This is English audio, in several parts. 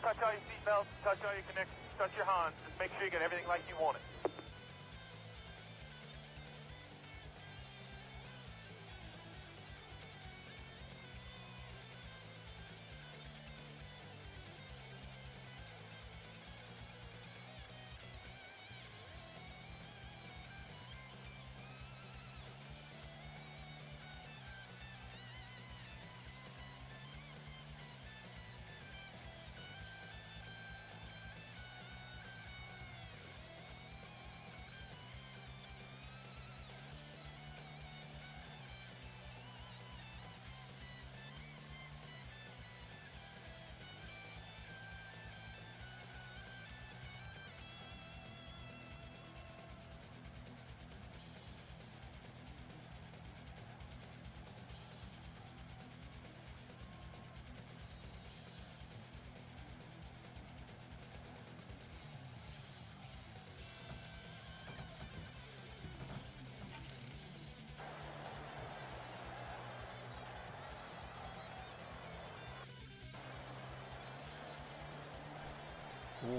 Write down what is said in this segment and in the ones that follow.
touch all your seatbelts, touch all your connections, touch your Hans. Just make sure you get everything like you want it.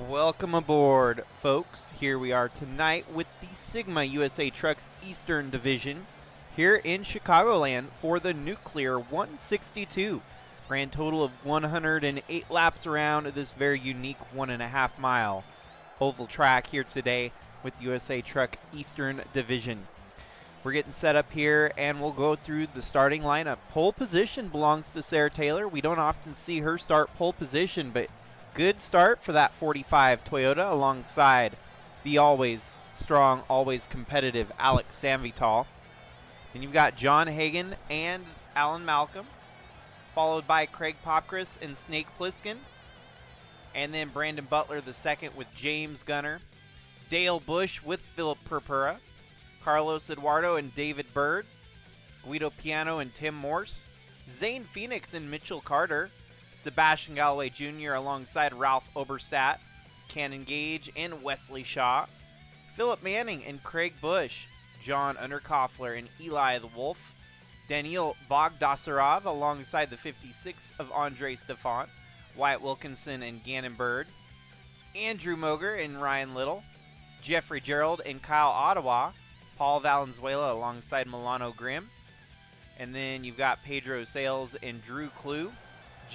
Welcome aboard, folks. Here we are tonight with the Sigma USATrucks Eastern Division here in Chicagoland for the Nuclear 162. Grand total of 108 laps around this very unique 1.5 mile oval track here today with USATruck Eastern Division. We're getting set up here and we'll go through the starting lineup. Pole position belongs to Sarah Taylor. We don't often see her start pole position, but good start for that 45 Toyota alongside the always strong, always competitive Alex Sanvital. Then you've got John Hagan and Alan Malcolm, followed by Craig Popkris and Snake Plissken. And then Brandon Butler the second with James Gunner, Dale Bush with Philip Purpura, Carlos Eduardo and David Bird, Guido Piano and Tim Morse, Zane Phoenix and Mitchell Carter, Sebastian Galloway Jr. alongside Ralph Oberstadt, Cannon Gage and Wesley Shaw, Philip Manning and Craig Bush, John Underkoffler and Eli the Wolf, Daniil Bogdasarov alongside the 56 of Andre Stefan, Wyatt Wilkinson and Gannon Bird, Andrew Moger and Ryan Little, Jeffrey Gerald and Kyle Ottawa, Paul Valenzuela alongside Milano Grimm, and then you've got Pedro Sales and Drew Clue,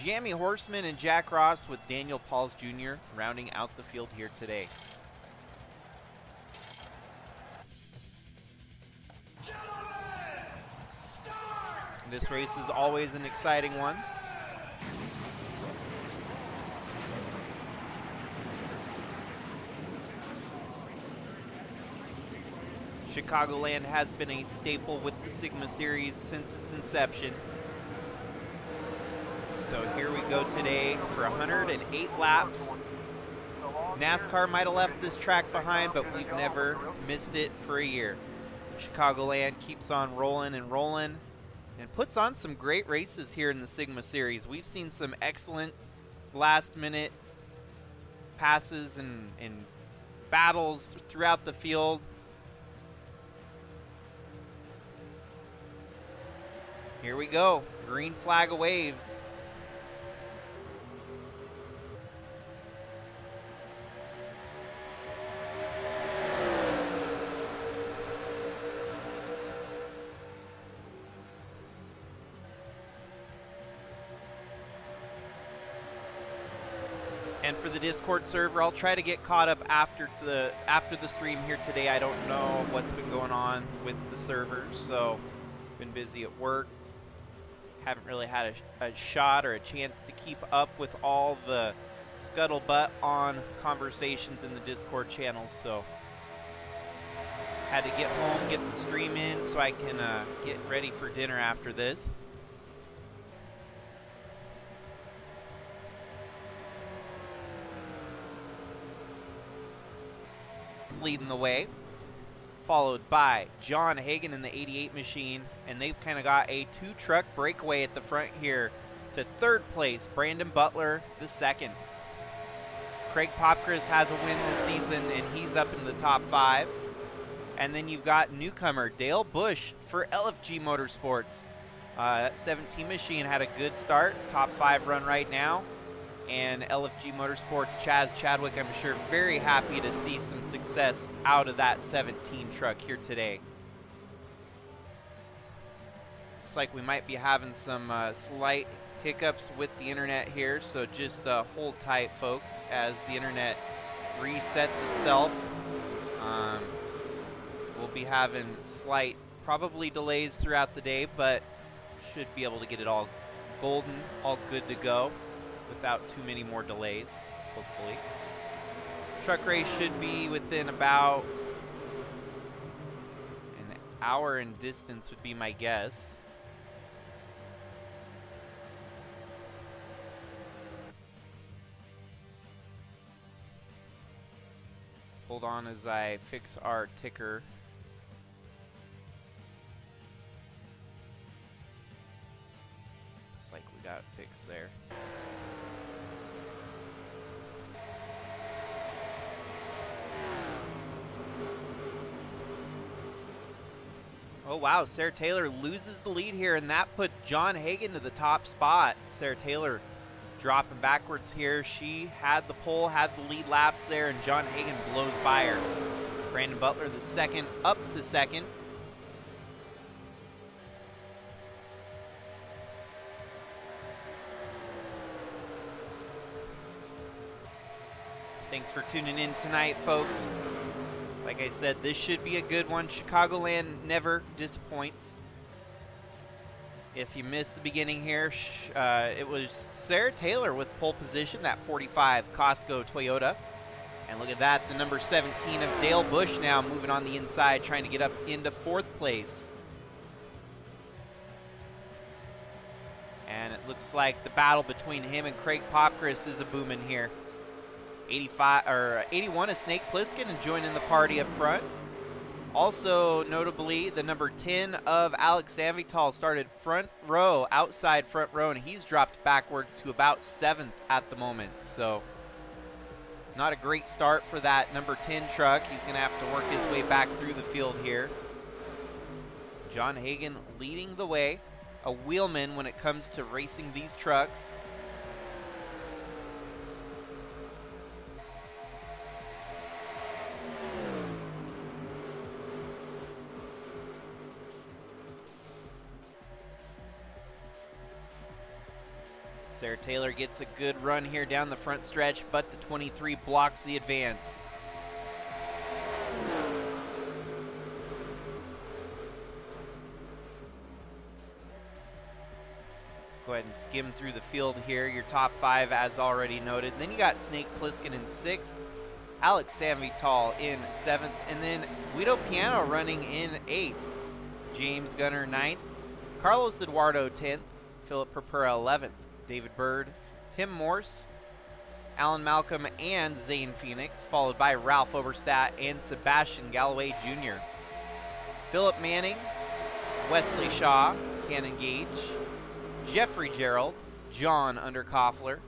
Jamie Horseman and Jack Ross with Daniel Pauls Jr. rounding out the field here today. This race is always an exciting one. Chicagoland has been a staple with the Sigma Series since its inception. So here we go today for 108 laps. NASCAR might have left this track behind, but we've never missed it for a year. Chicagoland keeps on rolling and rolling and puts on some great races here in the Sigma Series. We've seen some excellent last-minute passes and battles throughout the field. Here we go. Green flag waves. And for the Discord server, I'll try to get caught up after the stream here today. I don't know what's been going on with the servers, so been busy at work. Haven't really had a shot or a chance to keep up with all the scuttlebutt on conversations in the Discord channels, so had to get home, get the stream in so I can get ready for dinner after this. Leading the way, followed by John Hagan in the 88 machine, and they've kind of got a two-truck breakaway at the front here. To third place, Brandon Butler the second. Craig Popkris has a win this season, and he's up in the top 5. And then you've got newcomer Dale Bush for LFG Motorsports. That 17 machine had a good start, top 5 run right now. and LFG Motorsports, Chaz Chadwick, I'm sure, very happy to see some success out of that 17 truck here today. Looks like we might be having some slight hiccups with the internet here, so just hold tight, folks, as the internet resets itself. We'll be having slight, probably delays throughout the day, but should be able to get it all golden, all good to go without too many more delays, hopefully. Truck race should be within about an hour in distance would be my guess. Hold on as I fix our ticker. Looks like we got it fixed there. Oh wow, Sarah Taylor loses the lead here, and that puts John Hagan to the top spot. Sarah Taylor dropping backwards here. She had the pole, had the lead laps there, and John Hagan blows by her. Brandon Butler, the second, up to second. Thanks for tuning in tonight, folks. Like I said, this should be a good one. Chicagoland never disappoints. If you missed the beginning here, it was Sarah Taylor with pole position, that 45 Costco Toyota. And look at that, the number 17 of Dale Bush now moving on the inside, trying to get up into 4th place. And it looks like the battle between him and Craig Popkris is a booming here. 81 is Snake Plissken and joining the party up front. Also, notably, the number 10 of Alex Sanvital started front row, outside front row, and he's dropped backwards to about 7th at the moment. So, not a great start for that number 10 truck. He's going to have to work his way back through the field here. John Hagan leading the way, a wheelman when it comes to racing these trucks. Sarah Taylor gets a good run here down the front stretch, but the 23 blocks the advance. Go ahead and skim through the field here. Your top 5 as already noted. Then you got Snake Plissken in 6th, Alex Sanvital in 7th, and then Guido Piano running in 8th. James Gunner 9th, Carlos Eduardo 10th, Philip Perpera 11th. David Bird, Tim Morse, Alan Malcolm, and Zane Phoenix, followed by Ralph Oberstadt and Sebastian Galloway Jr. Philip Manning, Wesley Shaw, Cannon Gage, Jeffrey Gerald, John Underkoffler,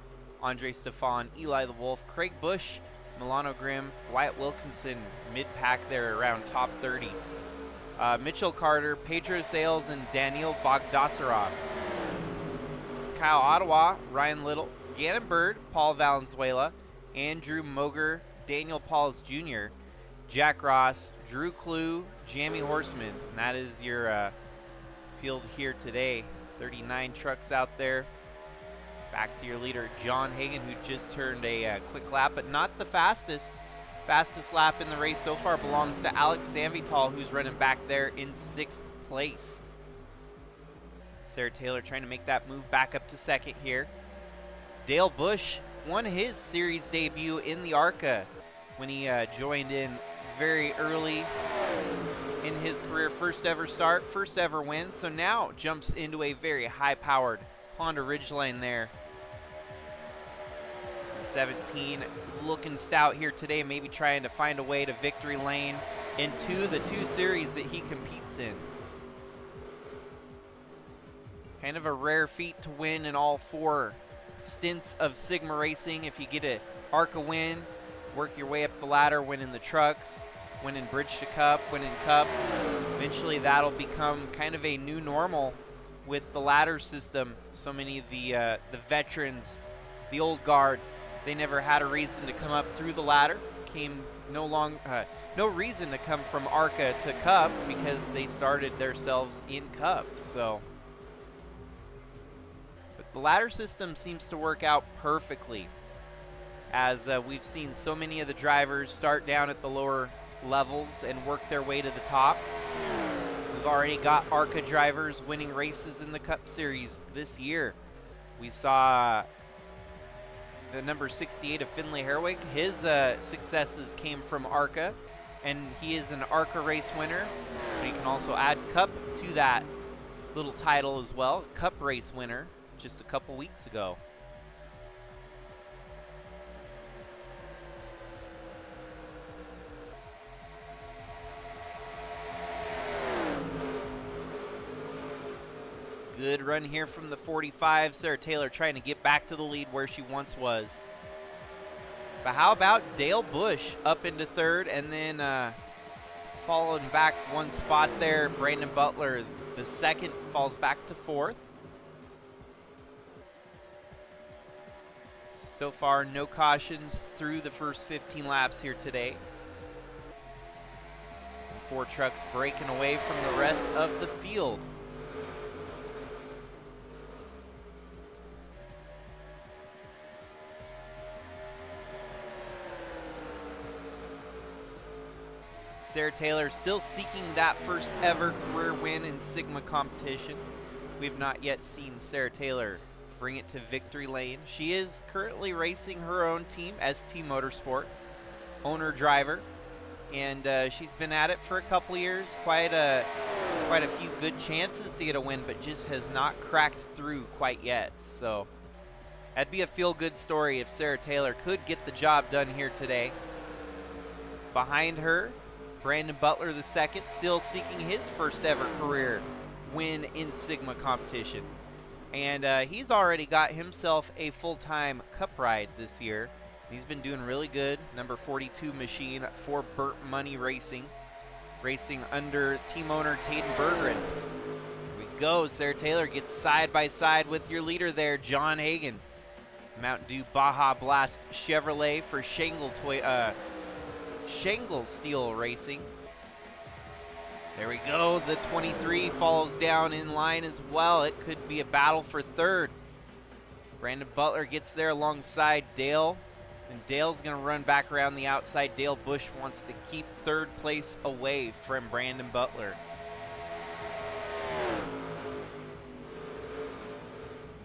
Andre Stefan, Eli the Wolf, Craig Bush, Milano Grimm, Wyatt Wilkinson, mid-pack there around top 30. Mitchell Carter, Pedro Sales, and Daniel Bogdasarov. Kyle Ottawa, Ryan Little, Gannon Bird, Paul Valenzuela, Andrew Moger, Daniel Pauls Jr., Jack Ross, Drew Clue, Jamie Horseman. And that is your field here today. 39 trucks out there. Back to your leader, John Hagan, who just turned a quick lap, but not the fastest. Fastest lap in the race so far belongs to Alex Sanvital, who's running back there in 6th place. Sarah Taylor trying to make that move back up to 2nd here. Dale Bush won his series debut in the ARCA when he joined in very early in his career. First ever start, first ever win. So now jumps into a very high-powered Honda Ridgeline there. 17 looking stout here today, maybe trying to find a way to victory lane into the 2 series that he competes in. Kind of a rare feat to win in all 4 stints of Sigma racing. If you get a ARCA win, work your way up the ladder, winning the trucks, winning Bridge to Cup, winning Cup. Eventually that'll become kind of a new normal with the ladder system. So many of the veterans the old guard, they never had a reason to come up through the ladder. No reason to come from ARCA to Cup because they started themselves in Cup. So, but the ladder system seems to work out perfectly, as we've seen so many of the drivers start down at the lower levels and work their way to the top. We've already got ARCA drivers winning races in the Cup Series this year. We saw the number 68 of Finley Herwig. His successes came from ARCA, and he is an ARCA race winner. But you can also add Cup to that little title as well. Cup race winner just a couple weeks ago. Good run here from the 45. Sarah Taylor trying to get back to the lead where she once was. But how about Dale Bush up into third, and then following back one spot there, Brandon Butler, the second, falls back to fourth. So far, no cautions through the first 15 laps here today. And 4 trucks breaking away from the rest of the field. Sarah Taylor still seeking that first ever career win in Sigma competition. We've not yet seen Sarah Taylor bring it to victory lane. She is currently racing her own team, ST Motorsports, owner driver, and she's been at it for a couple years. Quite a few good chances to get a win, but just has not cracked through quite yet. So that'd be a feel-good story if Sarah Taylor could get the job done here today. Behind her, Brandon Butler the second, still seeking his first ever career win in Sigma competition. And he's already got himself a full-time Cup ride this year. He's been doing really good. Number 42 machine for Burt Money Racing, racing under team owner Tayden Bergeron. Here we go. Sarah Taylor gets side by side with your leader there, John Hagan. Mountain Dew Baja Blast Chevrolet for Shangle Steel Racing. There we go. The 23 follows down in line as well. It could be a battle for third. Brandon Butler gets there alongside Dale, and Dale's going to run back around the outside. Dale Bush wants to keep third place away from Brandon Butler.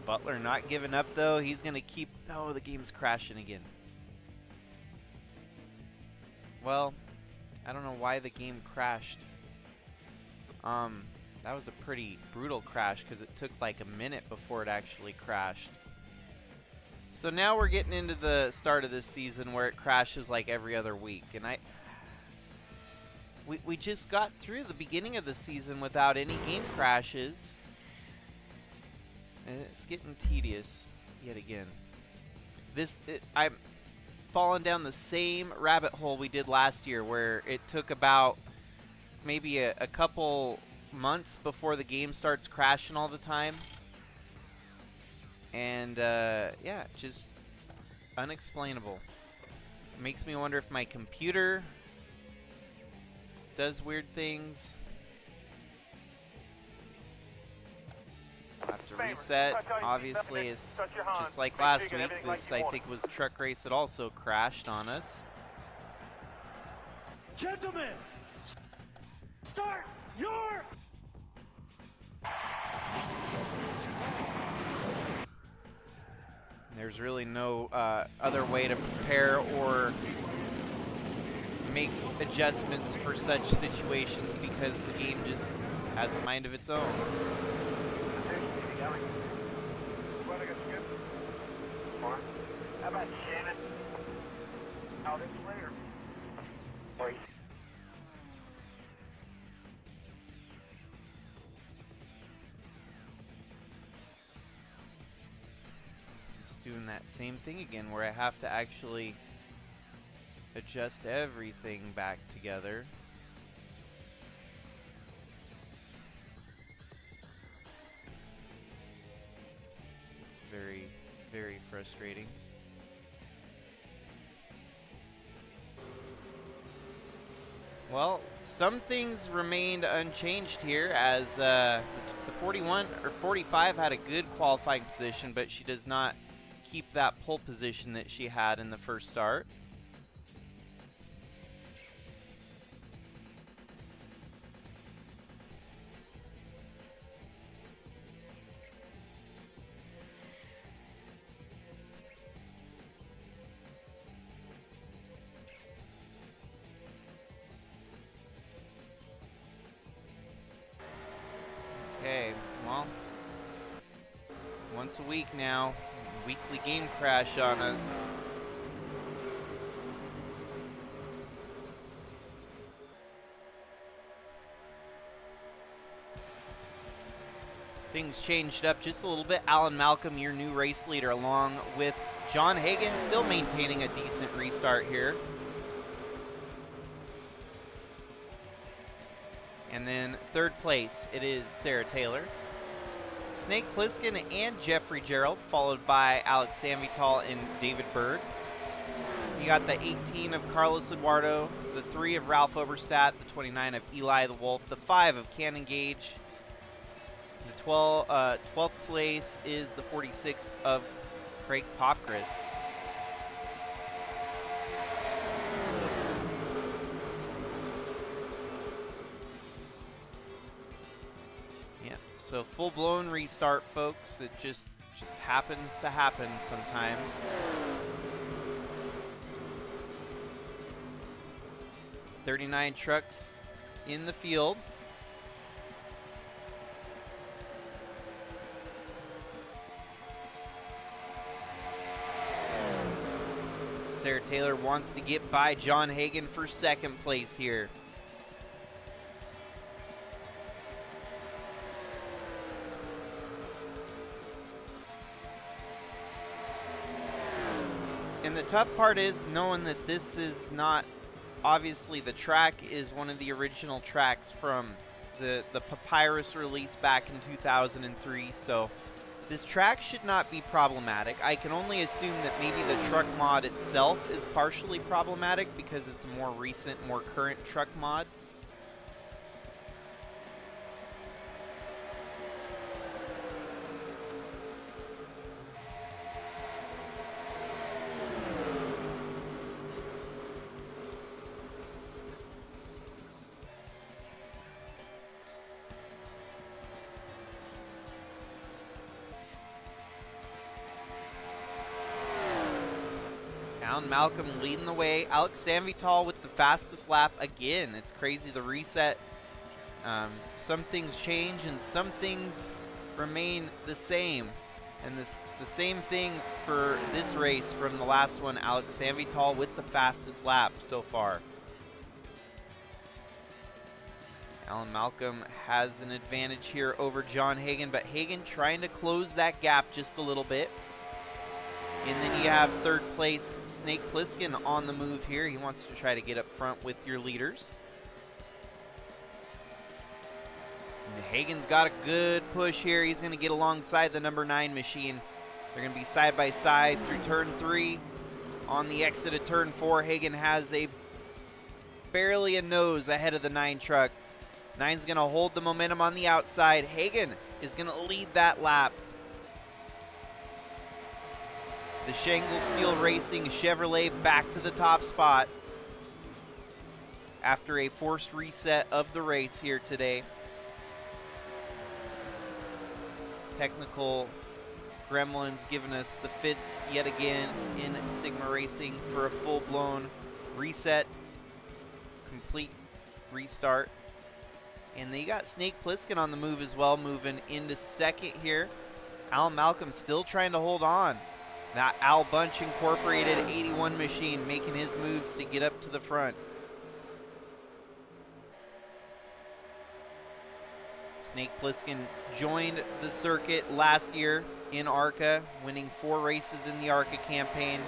Butler not giving up though. He's going to keep... No, the game's crashing again. Well, I don't know why the game crashed. That was a pretty brutal crash because it took like a minute before it actually crashed. So now we're getting into the start of this season where it crashes like every other week, and we just got through the beginning of the season without any game crashes, and it's getting tedious yet again. I'm falling down the same rabbit hole we did last year, where it took about maybe a couple months before the game starts crashing all the time. And yeah, just unexplainable. It makes me wonder if my computer does weird things. I'll have to reset. Obviously, it's just like last week. This, I think, was Truck Race. It also crashed on us. Gentlemen, start your... There's really no other way to prepare or make adjustments for such situations because the game just has a mind of its own. How about Shannon? Out in later. Please. It's doing that same thing again where I have to actually adjust everything back together. It's very Very frustrating. Well, some things remained unchanged here as the 41 or 45 had a good qualifying position, but she does not keep that pole position that she had in the first start. Okay, well, once a week now, weekly game crash on us. Things changed up just a little bit. Alan Malcolm, your new race leader, along with John Hagan, still maintaining a decent restart here. And then third place, it is Sarah Taylor. Snake Plissken and Jeffrey Gerald, followed by Alex Sanvital and David Bird. You got the 18 of Carlos Eduardo, the 3 of Ralph Oberstadt, the 29 of Eli the Wolf, the 5 of Cannon Gage. The 12th place is the 46 of Craig Popgris. So full-blown restart, folks. It just happens to happen sometimes. "39 trucks in the field. Sarah Taylor wants to get by John Hagan for second place here. And the tough part is knowing that this is not, obviously the track is one of the original tracks from the Papyrus release back in 2003, so this track should not be problematic. I can only assume that maybe the truck mod itself is partially problematic because it's a more recent, more current truck mod. Malcolm leading the way. Alex Sanvital with the fastest lap again. It's crazy, the reset. Some things change and some things remain the same. And the same thing for this race from the last one. Alex Sanvital with the fastest lap so far. Alan Malcolm has an advantage here over John Hagan, but Hagan trying to close that gap just a little bit. And then you have third place Snake Plissken on the move here. He wants to try to get up front with your leaders. And Hagan's got a good push here. He's going to get alongside the number 9 machine. They're going to be side by side through turn 3. On the exit of turn 4, Hagan has barely a nose ahead of the 9 truck. 9's going to hold the momentum on the outside. Hagan is going to lead that lap. The Shangle Steel Racing Chevrolet back to the top spot after a forced reset of the race here today. Technical gremlins giving us the fits yet again in Sigma Racing for a full-blown reset, complete restart. And they got Snake Plissken on the move as well, moving into second here. Alan Malcolm still trying to hold on. That Al Bunch Incorporated 81 machine making his moves to get up to the front. Snake Plissken joined the circuit last year in ARCA, winning 4 races in the ARCA campaign,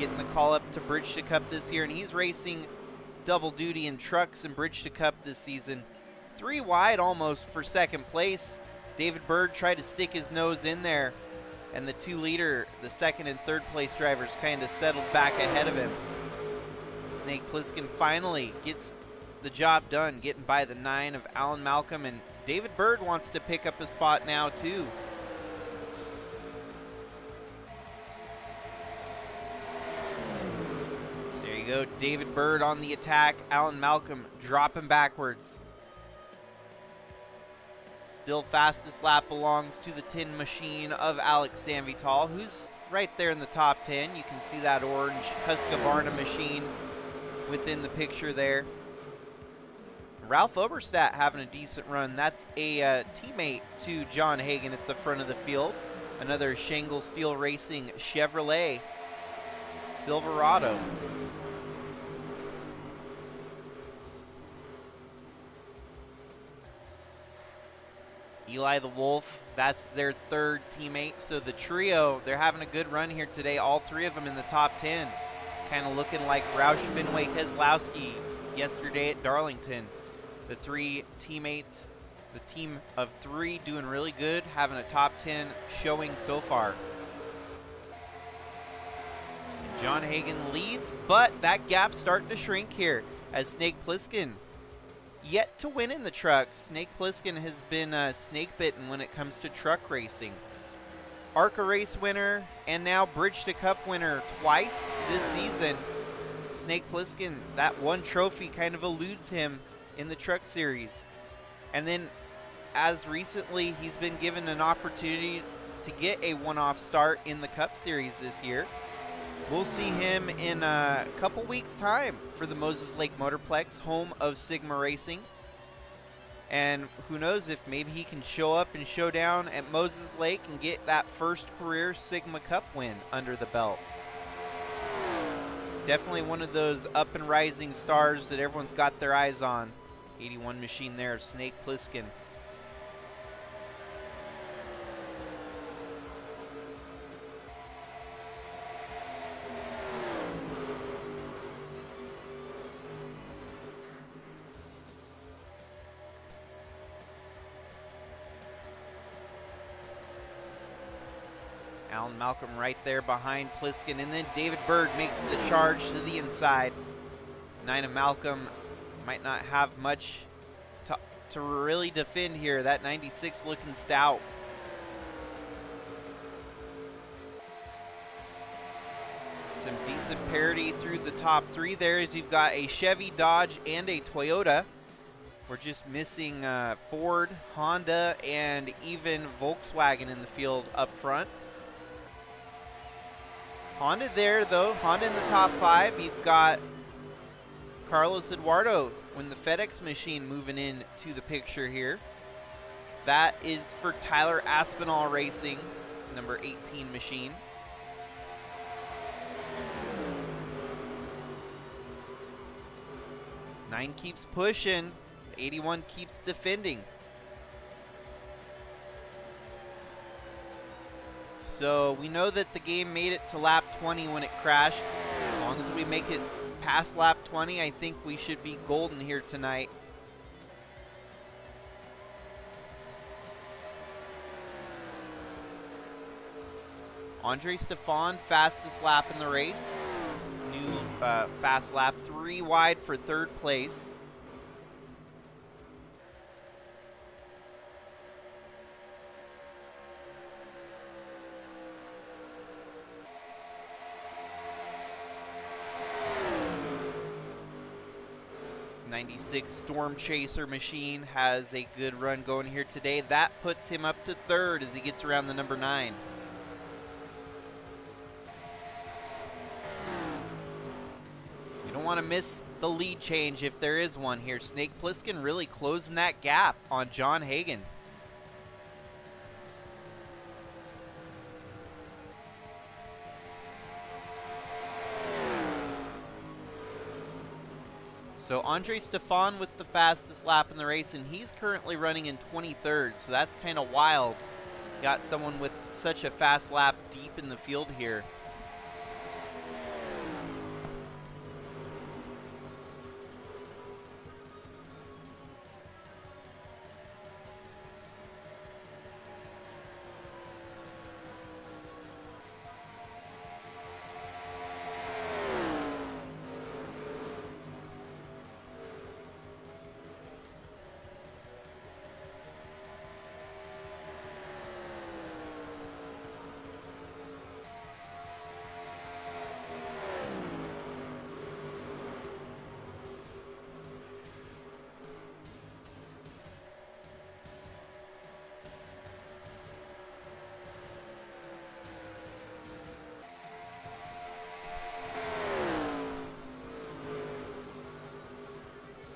getting the call up to Bridge to Cup this year, and he's racing double duty in trucks and Bridge to Cup this season. 3 wide almost for second place. David Bird tried to stick his nose in there. and the 2-liter, the second and third place drivers kind of settled back ahead of him. Snake Plissken finally gets the job done, getting by the 9 of Alan Malcolm, and David Bird wants to pick up a spot now too. There you go, David Bird on the attack, Alan Malcolm dropping backwards. Still fastest lap belongs to the tin machine of Alex Sanvital, who's right there in the top 10. You can see that orange Husqvarna machine within the picture there. Ralph Oberstadt having a decent run. That's a teammate to John Hagan at the front of the field. Another Shangle Steel Racing Chevrolet Silverado. Eli the Wolf, that's their third teammate. So the trio, they're having a good run here today. All three of them in the top 10. Kind of looking like Roush, Fenway, Keselowski yesterday at Darlington. The three teammates, the team of three doing really good, having a top 10 showing so far. And John Hagan leads, but that gap's starting to shrink here as Snake Plissken yet to win in the trucks. Snake Plissken has been snake bitten when it comes to truck racing. ARCA race winner and now Bridge to Cup winner twice this season. Snake Plissken, that one trophy kind of eludes him in the truck series. And then as recently, he's been given an opportunity to get a one-off start in the Cup series this year. We'll see him in a couple weeks' time for the Moses Lake Motorplex, home of Sigma Racing. And who knows if maybe he can show up and show down at Moses Lake and get that first career Sigma Cup win under the belt. Definitely one of those up and rising stars that everyone's got their eyes on. 81 machine there, Snake Plissken. Alan Malcolm right there behind Plissken, and then David Bird makes the charge to the inside. Nina Malcolm might not have much to really defend here. That 96 looking stout. Some decent parity through the top three there as you've got a Chevy, Dodge, and a Toyota. We're just missing Ford, Honda, and even Volkswagen in the field up front. Honda there, though. Honda in the top 5. You've got Carlos Eduardo when the FedEx machine moving in to the picture here. That is for Tyler Aspinall Racing, number 18 machine. Nine keeps pushing. 81 keeps defending. So we know that the game made it to lap 20 when it crashed. As long as we make it past lap 20, I think we should be golden here tonight. Andre Stefan, fastest lap in the race. New fast lap, 3 wide for third place. '96 Storm Chaser machine has a good run going here today. That puts him up to third as he gets around the number 9. You don't want to miss the lead change if there is one here. Snake Plissken really closing that gap on John Hagan. So Andre Stefan with the fastest lap in the race, and he's currently running in 23rd, so that's kind of wild. Got someone with such a fast lap deep in the field here.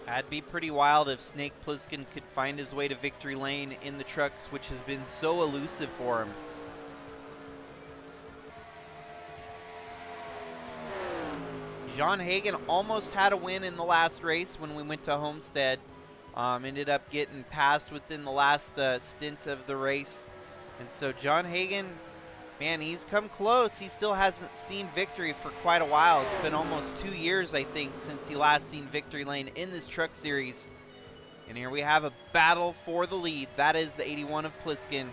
That'd be pretty wild if Snake Plissken could find his way to victory lane in the trucks, which has been so elusive for him. John Hagen almost had a win in the last race when we went to Homestead. Ended up getting passed within the last stint of the race. And so John Hagen, man, he's come close. He still hasn't seen victory for quite a while. It's been almost 2 years, I think, since he last seen victory lane in this truck series. And here we have a battle for the lead. That is the 81 of Plissken.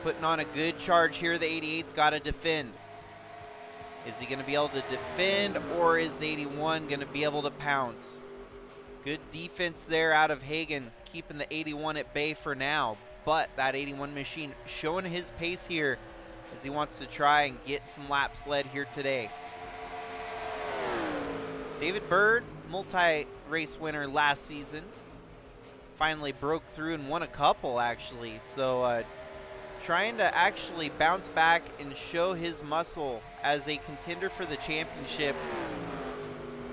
Putting on a good charge here. The 88's got to defend. Is he going to be able to defend, or is the 81 going to be able to pounce? Good defense there out of Hagen, keeping the 81 at bay for now. But that 81 machine showing his pace here as he wants to try and get some laps led here today. David Bird, multi-race winner last season, finally broke through and won a couple, actually. So trying to actually bounce back and show his muscle as a contender for the championship.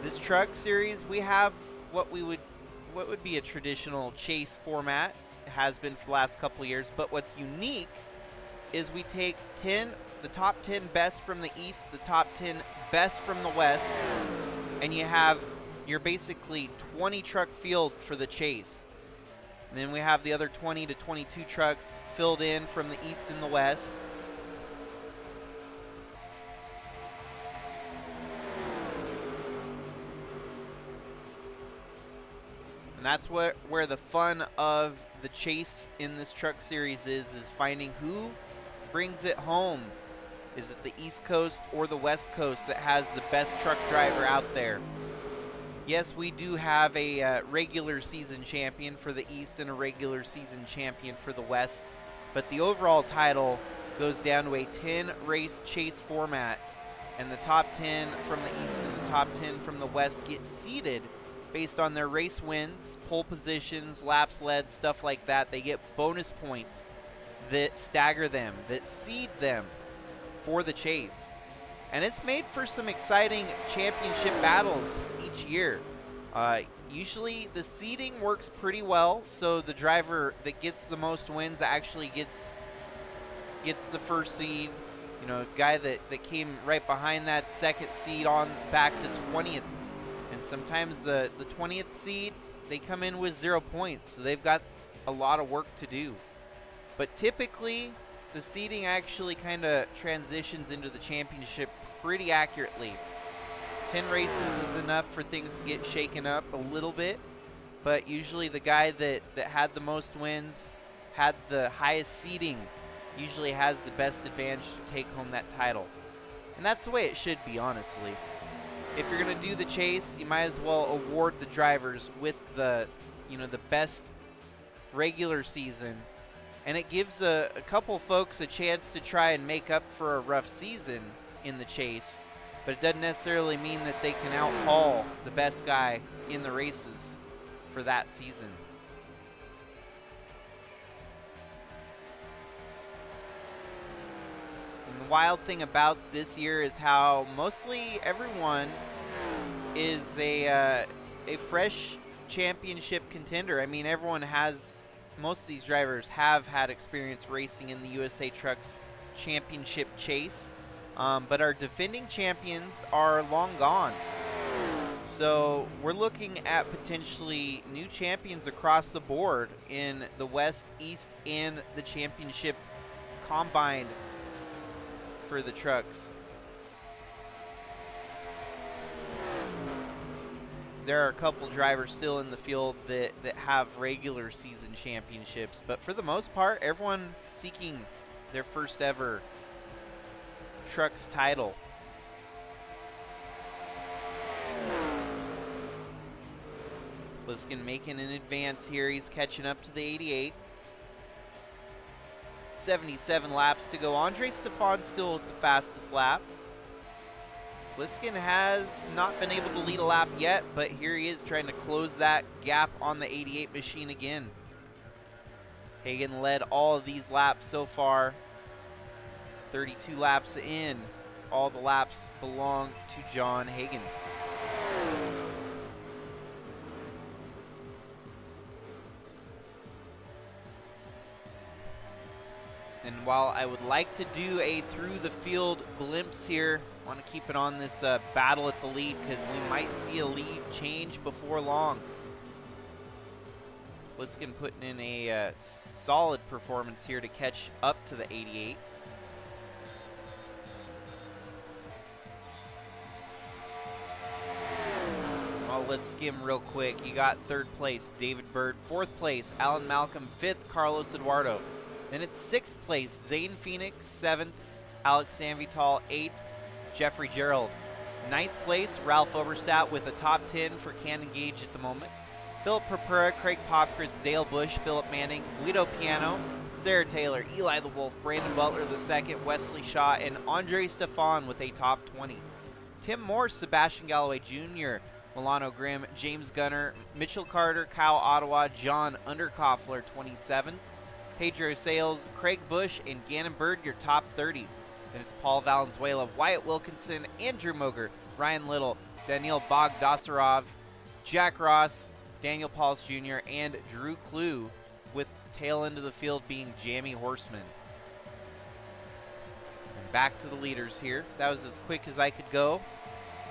This truck series, we have what would be a traditional chase format. It has been for the last couple of years, but what's unique is we take the top 10 best from the east, the top 10 best from the west, and you have your basically 20 truck field for the chase. And then we have the other 20 to 22 trucks filled in from the east and the west. And that's where the fun of the chase in this truck series is finding who brings it home. Is it the East Coast or the West Coast that has the best truck driver out there? Yes, we do have a regular season champion for the East and a regular season champion for the West, but the overall title goes down to a 10-race chase format, and the top 10 from the East and the top 10 from the West get seeded based on their race wins, pole positions, laps led, stuff like that. They get bonus points that stagger them, that seed them for the chase. And it's made for some exciting championship battles each year. Usually the seeding works pretty well, so the driver that gets the most wins actually gets the first seed. You know, a guy that came right behind that second seed on back to 20th. And sometimes the 20th seed, they come in with 0 points, so they've got a lot of work to do. But typically, the seeding actually kind of transitions into the championship pretty accurately. 10 races is enough for things to get shaken up a little bit, but usually the guy that had the most wins, had the highest seeding, usually has the best advantage to take home that title. And that's the way it should be, honestly. If you're going to do the chase, you might as well award the drivers with the best regular season. And it gives a couple folks a chance to try and make up for a rough season in the chase, but it doesn't necessarily mean that they can outhaul the best guy in the races for that season. And the wild thing about this year is how mostly everyone is a fresh championship contender. I mean, most of these drivers have had experience racing in the USATrucks championship chase, but our defending champions are long gone. So we're looking at potentially new champions across the board in the West, East, and the championship combined for the trucks. There are a couple drivers still in the field that have regular season championships, but for the most part, everyone seeking their first ever trucks title. Plissken making an advance here. He's catching up to the 88. 77 laps to go. Andre Stefan still with the fastest lap. Plissken has not been able to lead a lap yet, but here he is trying to close that gap on the 88 machine again. Hagen led all of these laps so far. 32 laps in. All the laps belong to John Hagen. And while I would like to do a through the field glimpse here, I want to keep it on this battle at the lead because we might see a lead change before long. Pliskin putting in a solid performance here to catch up to the 88. Well, let's skim real quick. You got third place, David Bird. Fourth place, Alan Malcolm. Fifth, Carlos Eduardo. Then it's sixth place, Zane Phoenix. Seventh, Alex Sanvital. Eighth, Jeffrey Gerald. Ninth place, Ralph Oberstadt with a top 10 for Cannon Gage at the moment. Philip Purpura, Craig Popkris, Dale Bush, Philip Manning, Guido Piano, Sarah Taylor, Eli the Wolf, Brandon Butler II, Wesley Shaw, and Andre Stefan with a top 20. Tim Morse, Sebastian Galloway Jr., Milano Grimm, James Gunner, Mitchell Carter, Kyle Ottawa, John Underkoffler 27, Pedro Sales, Craig Bush, and Gannon Bird, your top 30. Then it's Paul Valenzuela, Wyatt Wilkinson, Andrew Moger, Ryan Little, Daniel Bogdasarov, Jack Ross, Daniel Pauls Jr., and Drew Clue, with tail end of the field being Jamie Horseman. And back to the leaders here. That was as quick as I could go.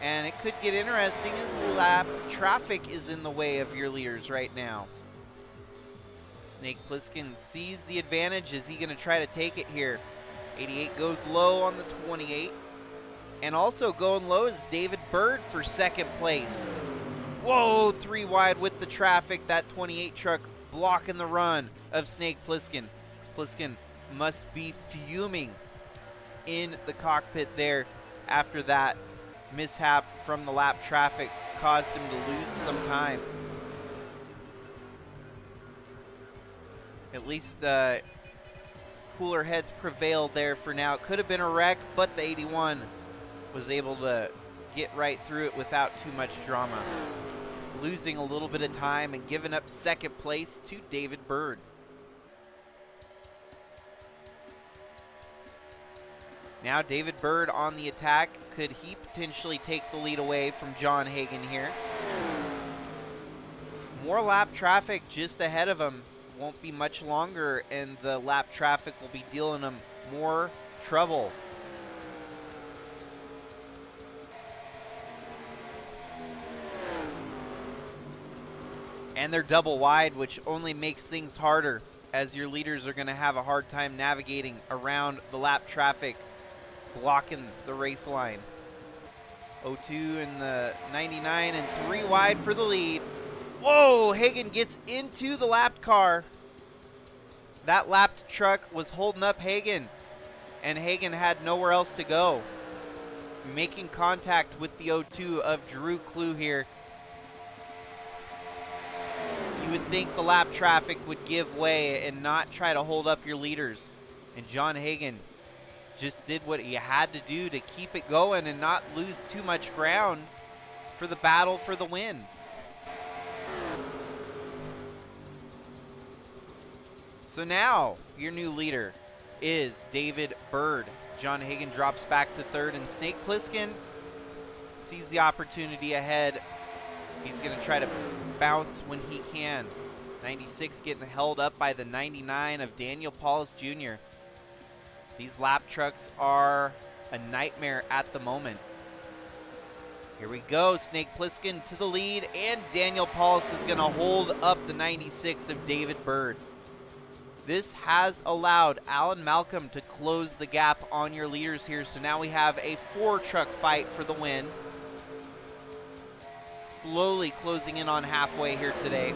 And it could get interesting as lap traffic is in the way of your leaders right now. Snake Plissken sees the advantage. Is he going to try to take it here? 88 goes low on the 28. And also going low is David Bird for second place. Whoa, 3 wide with the traffic. That 28 truck blocking the run of Snake Plissken. Plissken must be fuming in the cockpit there after that mishap from the lap traffic caused him to lose some time. At least cooler heads prevailed there for now. It could have been a wreck, but the 81 was able to get right through it without too much drama. Losing a little bit of time and giving up second place to David Bird. Now David Bird on the attack. Could he potentially take the lead away from John Hagan here? More lap traffic just ahead of him. Won't be much longer, and the lap traffic will be dealing him more trouble. And they're double wide, which only makes things harder, as your leaders are going to have a hard time navigating around the lap traffic, blocking the race line. 02 in the 99 and 3 wide for the lead. Whoa, Hagan gets into the lapped car. That lapped truck was holding up Hagan, and Hagan had nowhere else to go. Making contact with the 02 of Drew Clue here. You would think the lap traffic would give way and not try to hold up your leaders. And John Hagan just did what he had to do to keep it going and not lose too much ground for the battle for the win. So now your new leader is David Bird. John Hagan drops back to third, and Snake Plissken sees the opportunity ahead. He's going to try to bounce when he can. 96 getting held up by the 99 of Daniel Paulus Jr. These lap trucks are a nightmare at the moment. Here we go, Snake Plissken to the lead, and Daniel Paulus is going to hold up the 96 of David Bird. This has allowed Alan Malcolm to close the gap on your leaders here, so now we have a 4-truck fight for the win. Slowly closing in on halfway here today.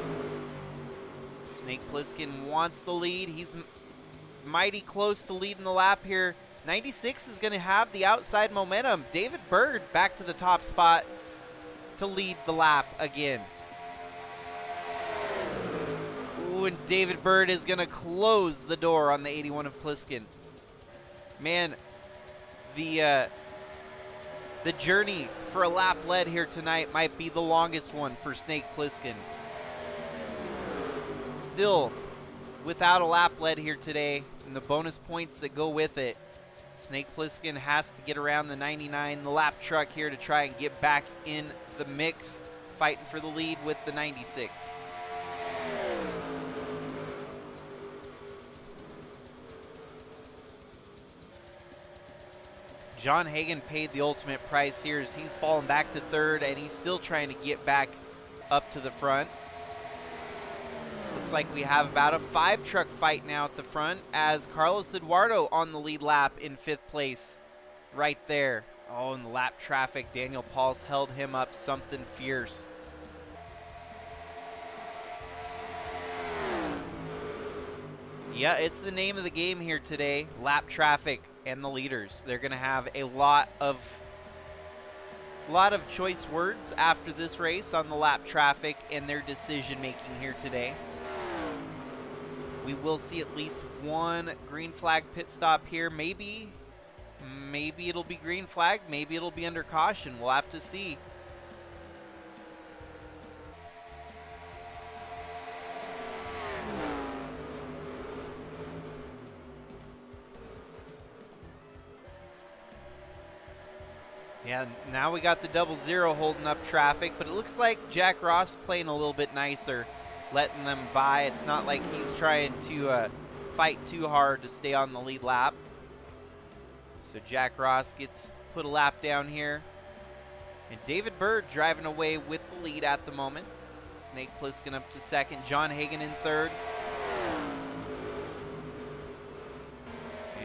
Snake Plissken wants the lead. He's mighty close to leading the lap here. 96 is going to have the outside momentum. David Bird back to the top spot to lead the lap again. Ooh, and David Bird is going to close the door on the 81 of Plissken. Man, the journey for a lap lead here tonight might be the longest one for Snake Plissken. Still, without a lap lead here today and the bonus points that go with it, Snake Plissken has to get around the 99, the lap truck here, to try and get back in the mix, fighting for the lead with the 96. John Hagan paid the ultimate price here as he's fallen back to third, and he's still trying to get back up to the front. Looks like we have about a 5-truck fight now at the front as Carlos Eduardo on the lead lap in 5th place right there. Oh, in the lap traffic, Daniel Pauls held him up something fierce. Yeah, it's the name of the game here today, lap traffic and the leaders. They're going to have a lot of choice words after this race on the lap traffic and their decision making here today. We will see at least one green flag pit stop here. Maybe it'll be green flag, maybe it'll be under caution. We'll have to see. Yeah, now we got the 00 holding up traffic, but it looks like Jack Ross playing a little bit nicer, letting them by. It's not like he's trying to fight too hard to stay on the lead lap. So Jack Ross gets put a lap down here. And David Bird driving away with the lead at the moment. Snake Plissken up to second, John Hagan in third.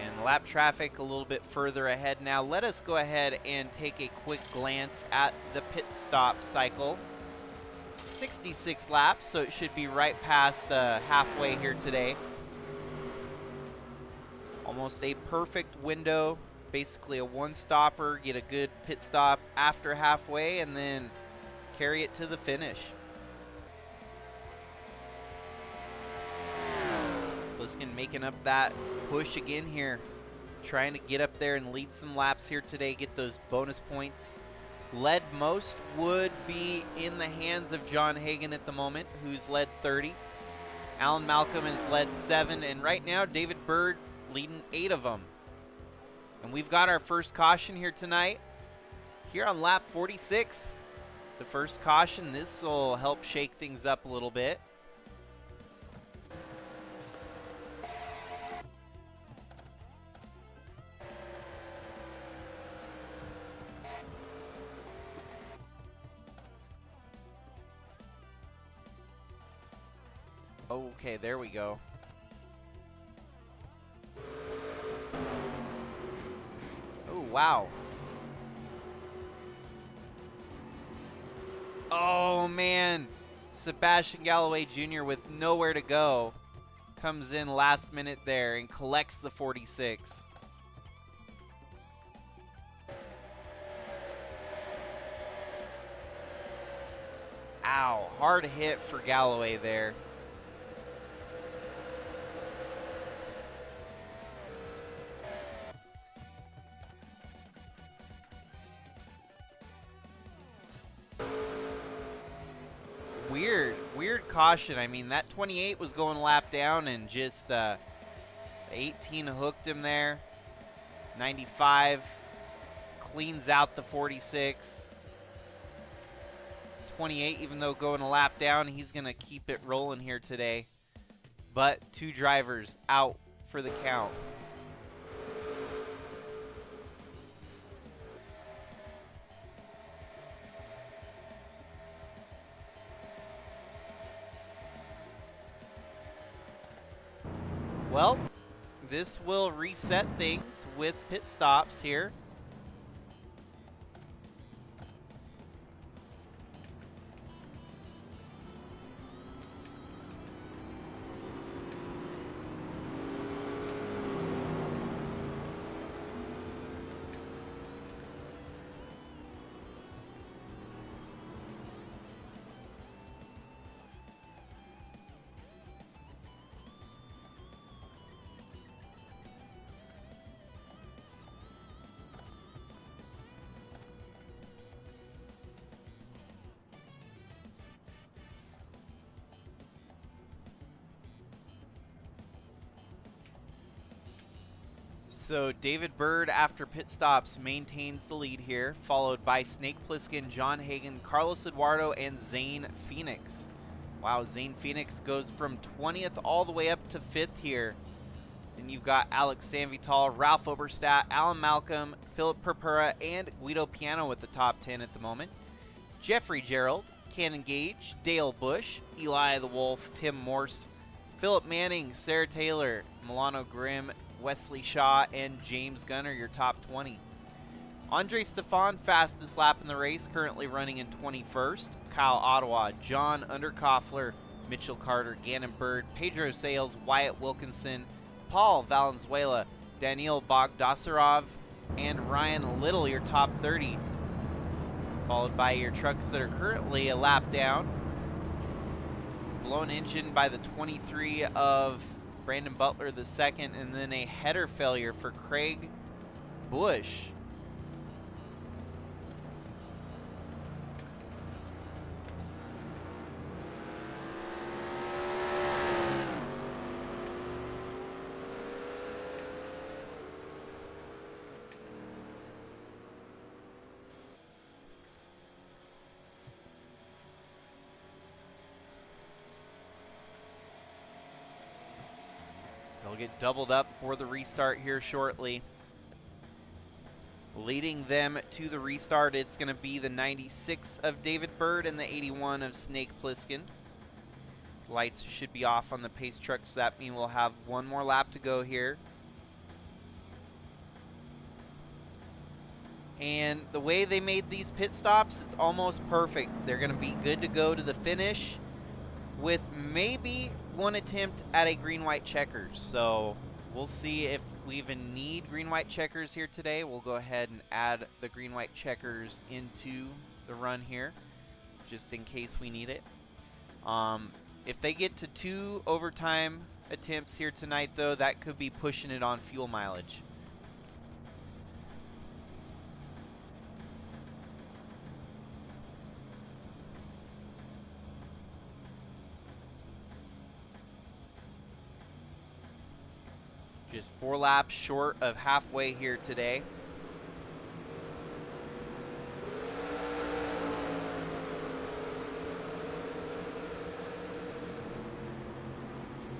And lap traffic a little bit further ahead now. Let us go ahead and take a quick glance at the pit stop cycle. 66 laps, so it should be right past halfway here today. Almost a perfect window, basically a one-stopper, get a good pit stop after halfway, and then carry it to the finish. Plissken making up that push again here, trying to get up there and lead some laps here today, get those bonus points. Led most would be in the hands of John Hagan at the moment, who's led 30. Alan Malcolm has led 7, and right now David Bird leading 8 of them. And we've got our first caution here tonight, here on lap 46. The first caution, this will help shake things up a little bit. Okay, there we go. Oh, wow. Oh, man. Sebastian Galloway Jr. with nowhere to go comes in last minute there and collects the 46. Ow, hard hit for Galloway there. Weird caution. I mean, that 28 was going lap down and just 18 hooked him there. 95 cleans out the 46. 28, even though going a lap down, he's going to keep it rolling here today. But 2 drivers out for the count. Well, this will reset things with pit stops here. So David Bird, after pit stops, maintains the lead here, followed by Snake Plissken, John Hagan, Carlos Eduardo, and Zane Phoenix. Wow, Zane Phoenix goes from 20th all the way up to 5th here. Then you've got Alex Sanvital, Ralph Oberstadt, Alan Malcolm, Philip Purpura, and Guido Piano with the top 10 at the moment. Jeffrey Gerald, Cannon Gage, Dale Bush, Eli the Wolf, Tim Morse, Philip Manning, Sarah Taylor, Milano Grimm, Wesley Shaw, and James Gunner, your top 20. Andre Stefan, fastest lap in the race, currently running in 21st. Kyle Ottawa, John Underkoffler, Mitchell Carter, Gannon Bird, Pedro Sales, Wyatt Wilkinson, Paul Valenzuela, Daniil Bogdasarov, and Ryan Little, your top 30. Followed by your trucks that are currently a lap down. Blown engine by the 23 of Brandon Butler the second, and then a header failure for Craig Bush. They'll get doubled up for the restart here shortly. Leading them to the restart, it's going to be the 96 of David Bird and the 81 of Snake Plissken. Lights should be off on the pace truck, so that means we'll have one more lap to go here. And the way they made these pit stops, it's almost perfect. They're going to be good to go to the finish with maybe one attempt at a green-white checkers. So we'll see if we even need green-white checkers here today. We'll go ahead and add the green-white checkers into the run here, just in case we need it. If they get to 2 overtime attempts here tonight, though, that could be pushing it on fuel mileage. Just 4 laps short of halfway here today.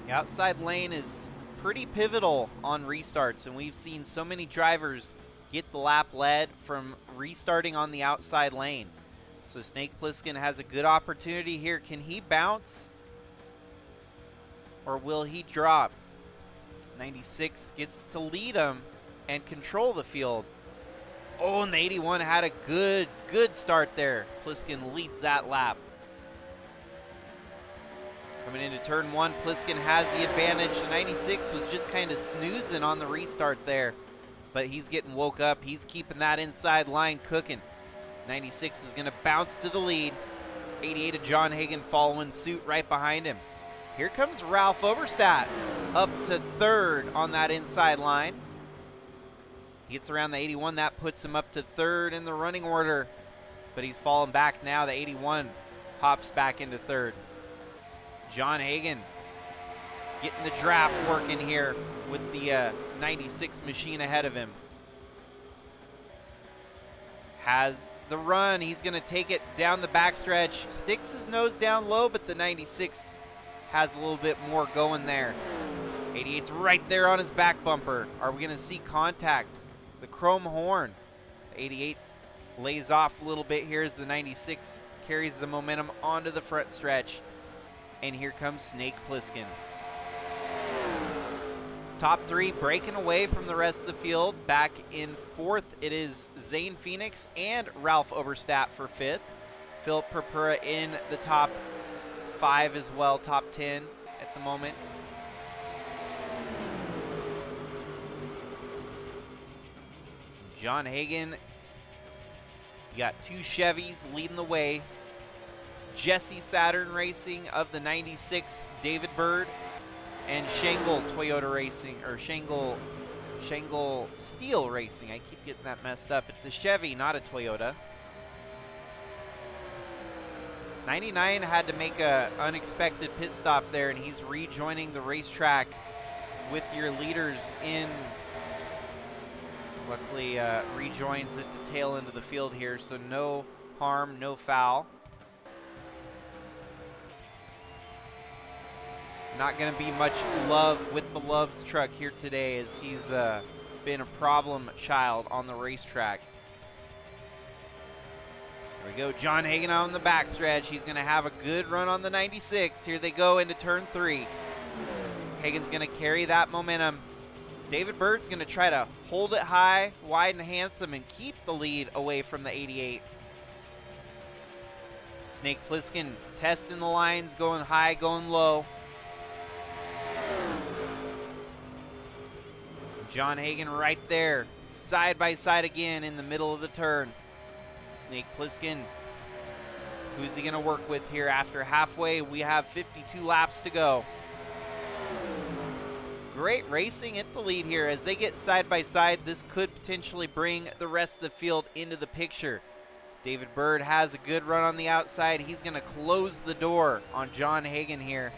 The outside lane is pretty pivotal on restarts, and we've seen so many drivers get the lap led from restarting on the outside lane. So Snake Plissken has a good opportunity here. Can he bounce, or will he drop? 96 gets to lead him and control the field. Oh, and the 81 had a good start there. Plissken leads that lap. Coming into turn 1, Plissken has the advantage. The 96 was just kind of snoozing on the restart there, but he's getting woke up. He's keeping that inside line cooking. 96 is going to bounce to the lead. 88 of John Hagan following suit right behind him. Here comes Ralph Oberstadt up to 3rd on that inside line. He gets around the 81. That puts him up to 3rd in the running order, but he's fallen back now. The 81 hops back into 3rd. John Hagan getting the draft working here with the 96 machine ahead of him. Has the run. He's going to take it down the backstretch. Sticks his nose down low, but the 96 has a little bit more going there. 88's right there on his back bumper. Are we going to see contact? The chrome horn. 88 lays off a little bit here as the 96 carries the momentum onto the front stretch. And here comes Snake Plissken. Top 3 breaking away from the rest of the field. Back in 4th, it is Zane Phoenix and Ralph Oberstadt for 5th. Philip Purpura in the top 5 as well, top 10 at the moment. John Hagan, you got 2 Chevys leading the way. Jesse Saturn Racing of the 96, David Bird, and Shangle Toyota Racing, or Shangle Steel Racing. I keep getting that messed up. It's a Chevy, not a Toyota. 99 had to make a unexpected pit stop there, and he's rejoining the racetrack with your leaders in. Luckily, rejoins at the tail end of the field here, so no harm, no foul. Not going to be much love with the Loves truck here today, as he's been a problem child on the racetrack. Here we go, John Hagen on the backstretch. He's going to have a good run on the 96. Here they go into turn 3. Hagen's going to carry that momentum. David Bird's going to try to hold it high, wide and handsome, and keep the lead away from the 88. Snake Plissken testing the lines, going high, going low. John Hagen right there, side by side again in the middle of the turn. Snake Plissken, who's he going to work with here after halfway? We have 52 laps to go. Great racing at the lead here. As they get side by side, this could potentially bring the rest of the field into the picture. David Bird has a good run on the outside. He's going to close the door on John Hagen here.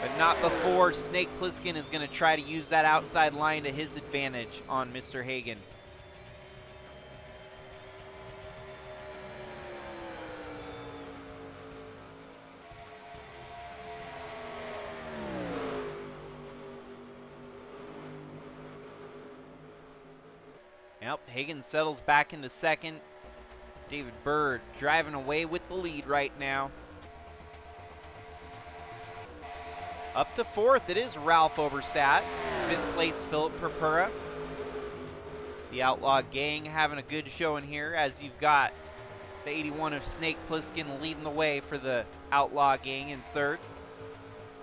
But not before Snake Plissken is going to try to use that outside line to his advantage on Mr. Hagen. Yep, Hagen settles back into second. David Bird driving away with the lead right now. Up to fourth, it is Ralph Oberstadt. Fifth place, Philip Purpura. The Outlaw Gang having a good showing here, as you've got the 81 of Snake Plissken leading the way for the Outlaw Gang in third.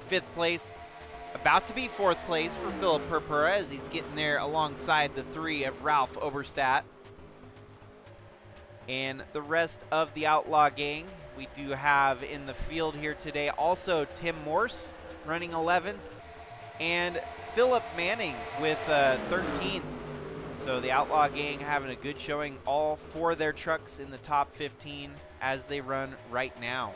Fifth place, about to be fourth place for Philip Purpura, as he's getting there alongside the 3 of Ralph Oberstadt. And the rest of the Outlaw Gang, we do have in the field here today also Tim Morse running 11th, and Philip Manning with 13th. So the Outlaw Gang having a good showing, all 4 of their trucks in the top 15 as they run right now.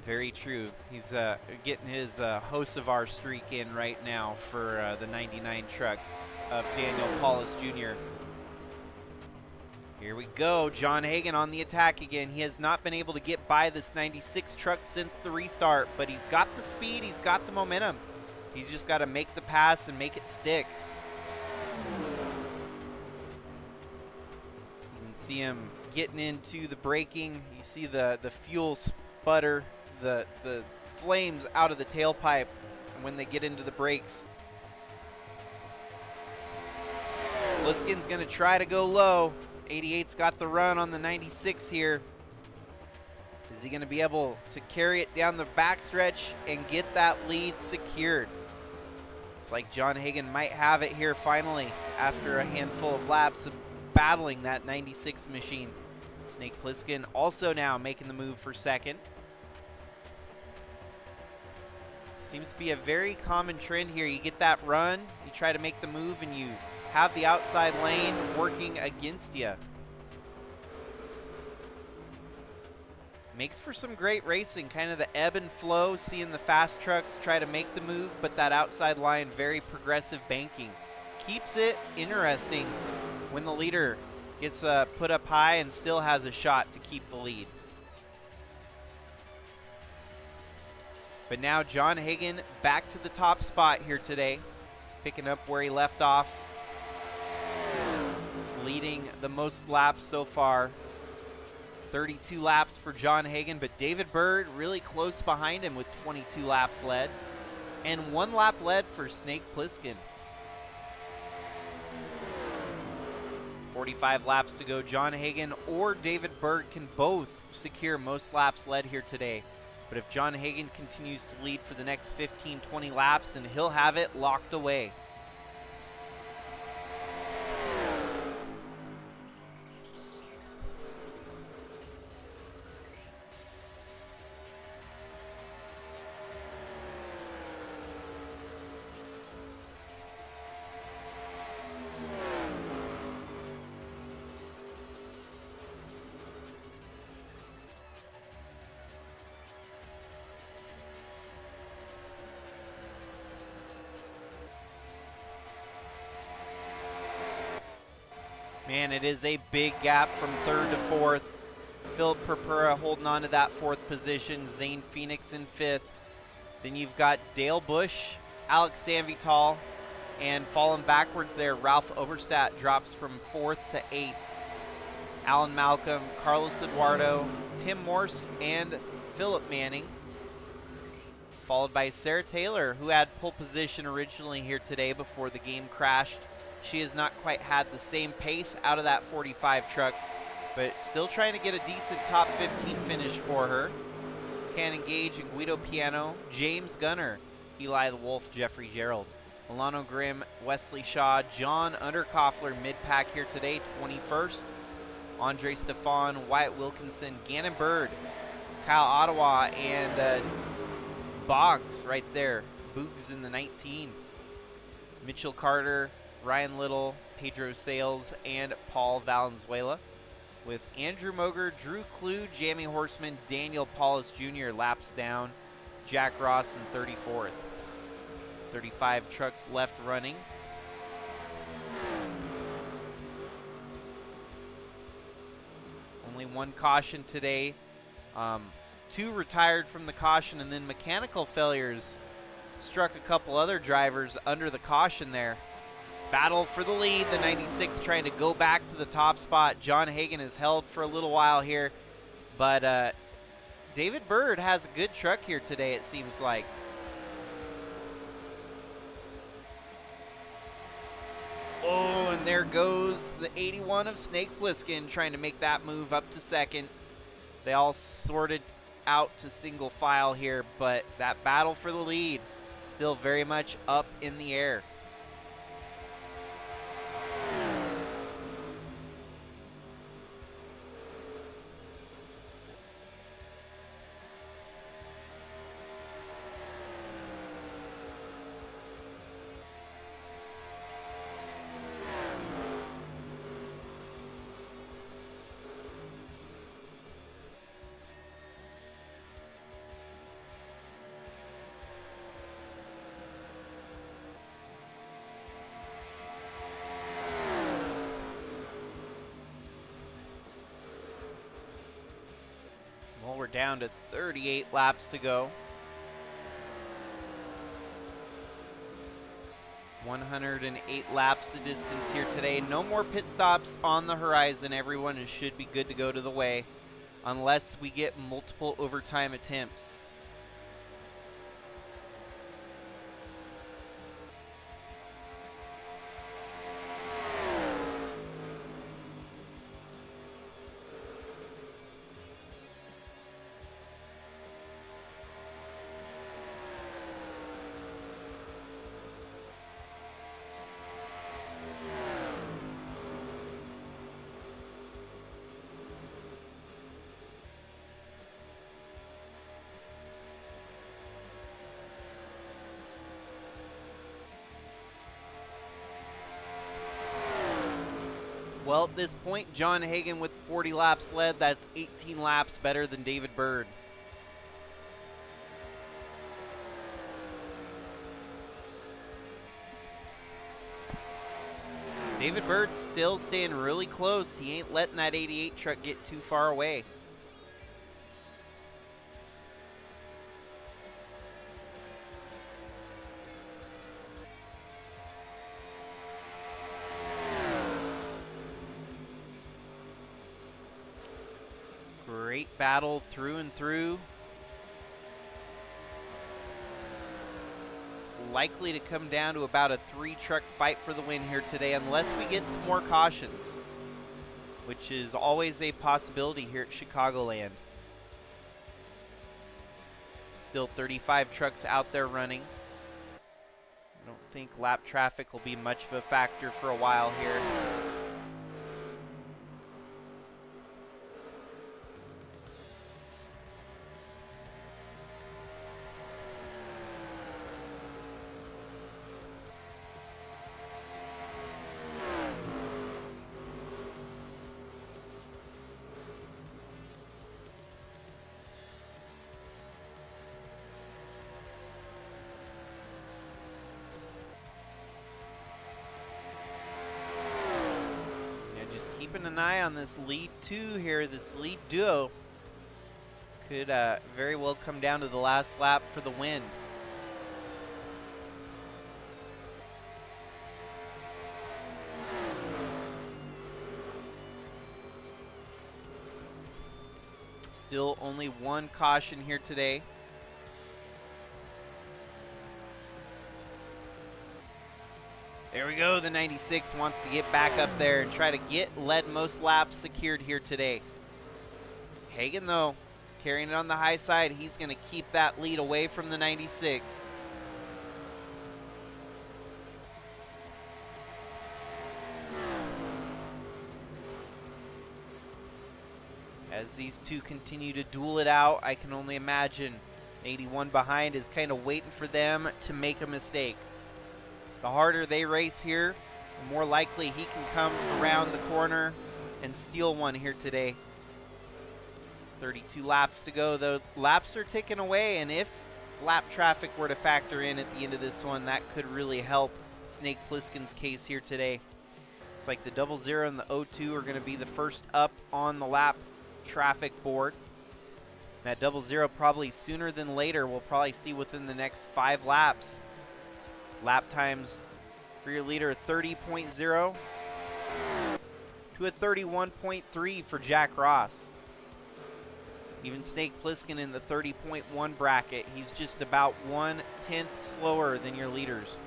Very true. He's getting his host of our streak in right now for the 99 truck of Daniel Paulus Jr. Here we go. John Hagen on the attack again. He has not been able to get by this 96 truck since the restart, but he's got the speed, he's got the momentum. He's just got to make the pass and make it stick. You can see him getting into the braking. You see the fuel sputter, the flames out of the tailpipe when they get into the brakes. Plisken's going to try to go low. 88's got the run on the 96 here. Is he going to be able to carry it down the backstretch and get that lead secured? Looks like John Hagen might have it here finally after a handful of laps of battling that 96 machine. Snake Plissken also now making the move for second. Seems to be a very common trend here. You get that run, you try to make the move, and you have the outside lane working against you. Makes for some great racing, kind of the ebb and flow, seeing the fast trucks try to make the move, but that outside line, very progressive banking. Keeps it interesting when the leader gets put up high and still has a shot to keep the lead. But now John Hagen back to the top spot here today, picking up where he left off, leading the most laps so far. 32 laps for John Hagen, but David Bird really close behind him with 22 laps led, and 1 lap led for Snake Plissken. 45 laps to go. John Hagen or David Bird can both secure most laps led here today. But if John Hagen continues to lead for the next 15-20 laps, then he'll have it locked away. Man, it is a big gap from third to fourth. Philip Purpura holding on to that fourth position. Zane Phoenix in fifth. Then you've got Dale Bush, Alex Sanvital, and falling backwards there, Ralph Oberstadt drops from fourth to eighth. Alan Malcolm, Carlos Eduardo, Tim Morse, and Philip Manning. Followed by Sarah Taylor, who had pole position originally here today before the game crashed. She has not quite had the same pace out of that 45 truck, but still trying to get a decent top 15 finish for her. Cannon Gage and Guido Piano, James Gunner, Eli the Wolf, Jeffrey Gerald, Milano Grimm, Wesley Shaw, John Underkoffler mid-pack here today, 21st. Andre Stefan, Wyatt Wilkinson, Gannon Bird, Kyle Ottawa, and Boggs right there. Boogs in the 19. Mitchell Carter, Ryan Little, Pedro Sales, and Paul Valenzuela. With Andrew Moger, Drew Clue, Jamie Horseman, Daniel Paulus Jr. laps down, Jack Ross in 34th. 35 trucks left running. Only one caution today. 2 retired from the caution, and then mechanical failures struck a couple other drivers under the caution there. Battle for the lead, the 96 trying to go back to the top spot. John Hagan is held for a little while here, but David Bird has a good truck here today, it seems like. Oh, and there goes the 81 of Snake Plissken trying to make that move up to second. They all sorted out to single file here, but that battle for the lead still very much up in the air. Well, we're down to 38 laps to go. 108 laps the distance here today. No more pit stops on the horizon, everyone, and should be good to go to the way, unless we get multiple overtime attempts. Well, at this point, John Hagan with 40 laps led. That's 18 laps better than David Bird. David Bird's still staying really close. He ain't letting that 88 truck get too far away. Great battle through and through. It's likely to come down to about a 3-truck fight for the win here today, unless we get some more cautions, which is always a possibility here at Chicagoland. Still 35 trucks out there running. I don't think lap traffic will be much of a factor for a while here. keeping an eye on this lead two here, this lead duo. Could very well come down to the last lap for the win. Still only one caution here today. There we go. The 96 wants to get back up there and try to get lead most laps secured here today. Hagan, though, carrying it on the high side. He's going to keep that lead away from the 96. As these two continue to duel it out, I can only imagine 81 behind is kind of waiting for them to make a mistake. The harder they race here, the more likely he can come around the corner and steal one here today. 32 laps to go, though. Laps are ticking away, and if lap traffic were to factor in at the end of this one, that could really help Snake Plissken's case here today. It's like the 00 and the 02 are going to be the first up on the lap traffic board. That 00 probably sooner than later, we'll probably see within the next 5 laps. Lap times for your leader, 30.0 to a 31.3 for Jack Ross. Even Snake Plissken in the 30.1 bracket, he's just about 1/10 slower than your leaders.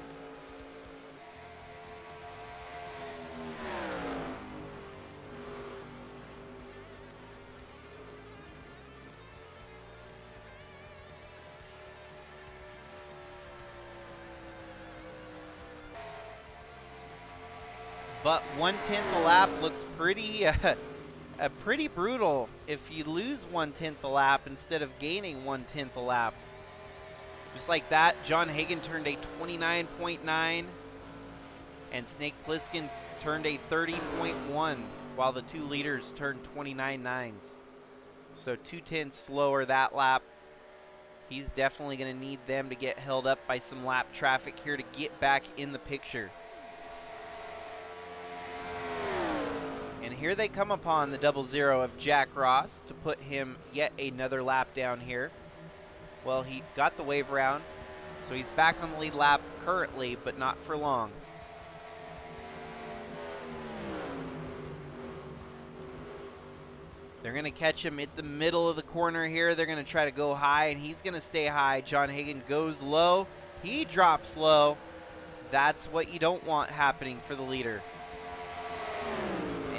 But 1/10 a lap looks pretty pretty brutal if you lose 1/10 a lap instead of gaining 1/10 a lap. Just like that, John Hagan turned a 29.9 and Snake Plissken turned a 30.1 while the two leaders turned 29.9s. So 2/10 slower that lap. He's definitely going to need them to get held up by some lap traffic here to get back in the picture. And here they come upon the 00 of Jack Ross to put him yet another lap down here. Well, he got the wave around, so he's back on the lead lap currently, but not for long. They're going to catch him at the middle of the corner here. They're going to try to go high, and he's going to stay high. John Hagan goes low. He drops low. That's what you don't want happening for the leader.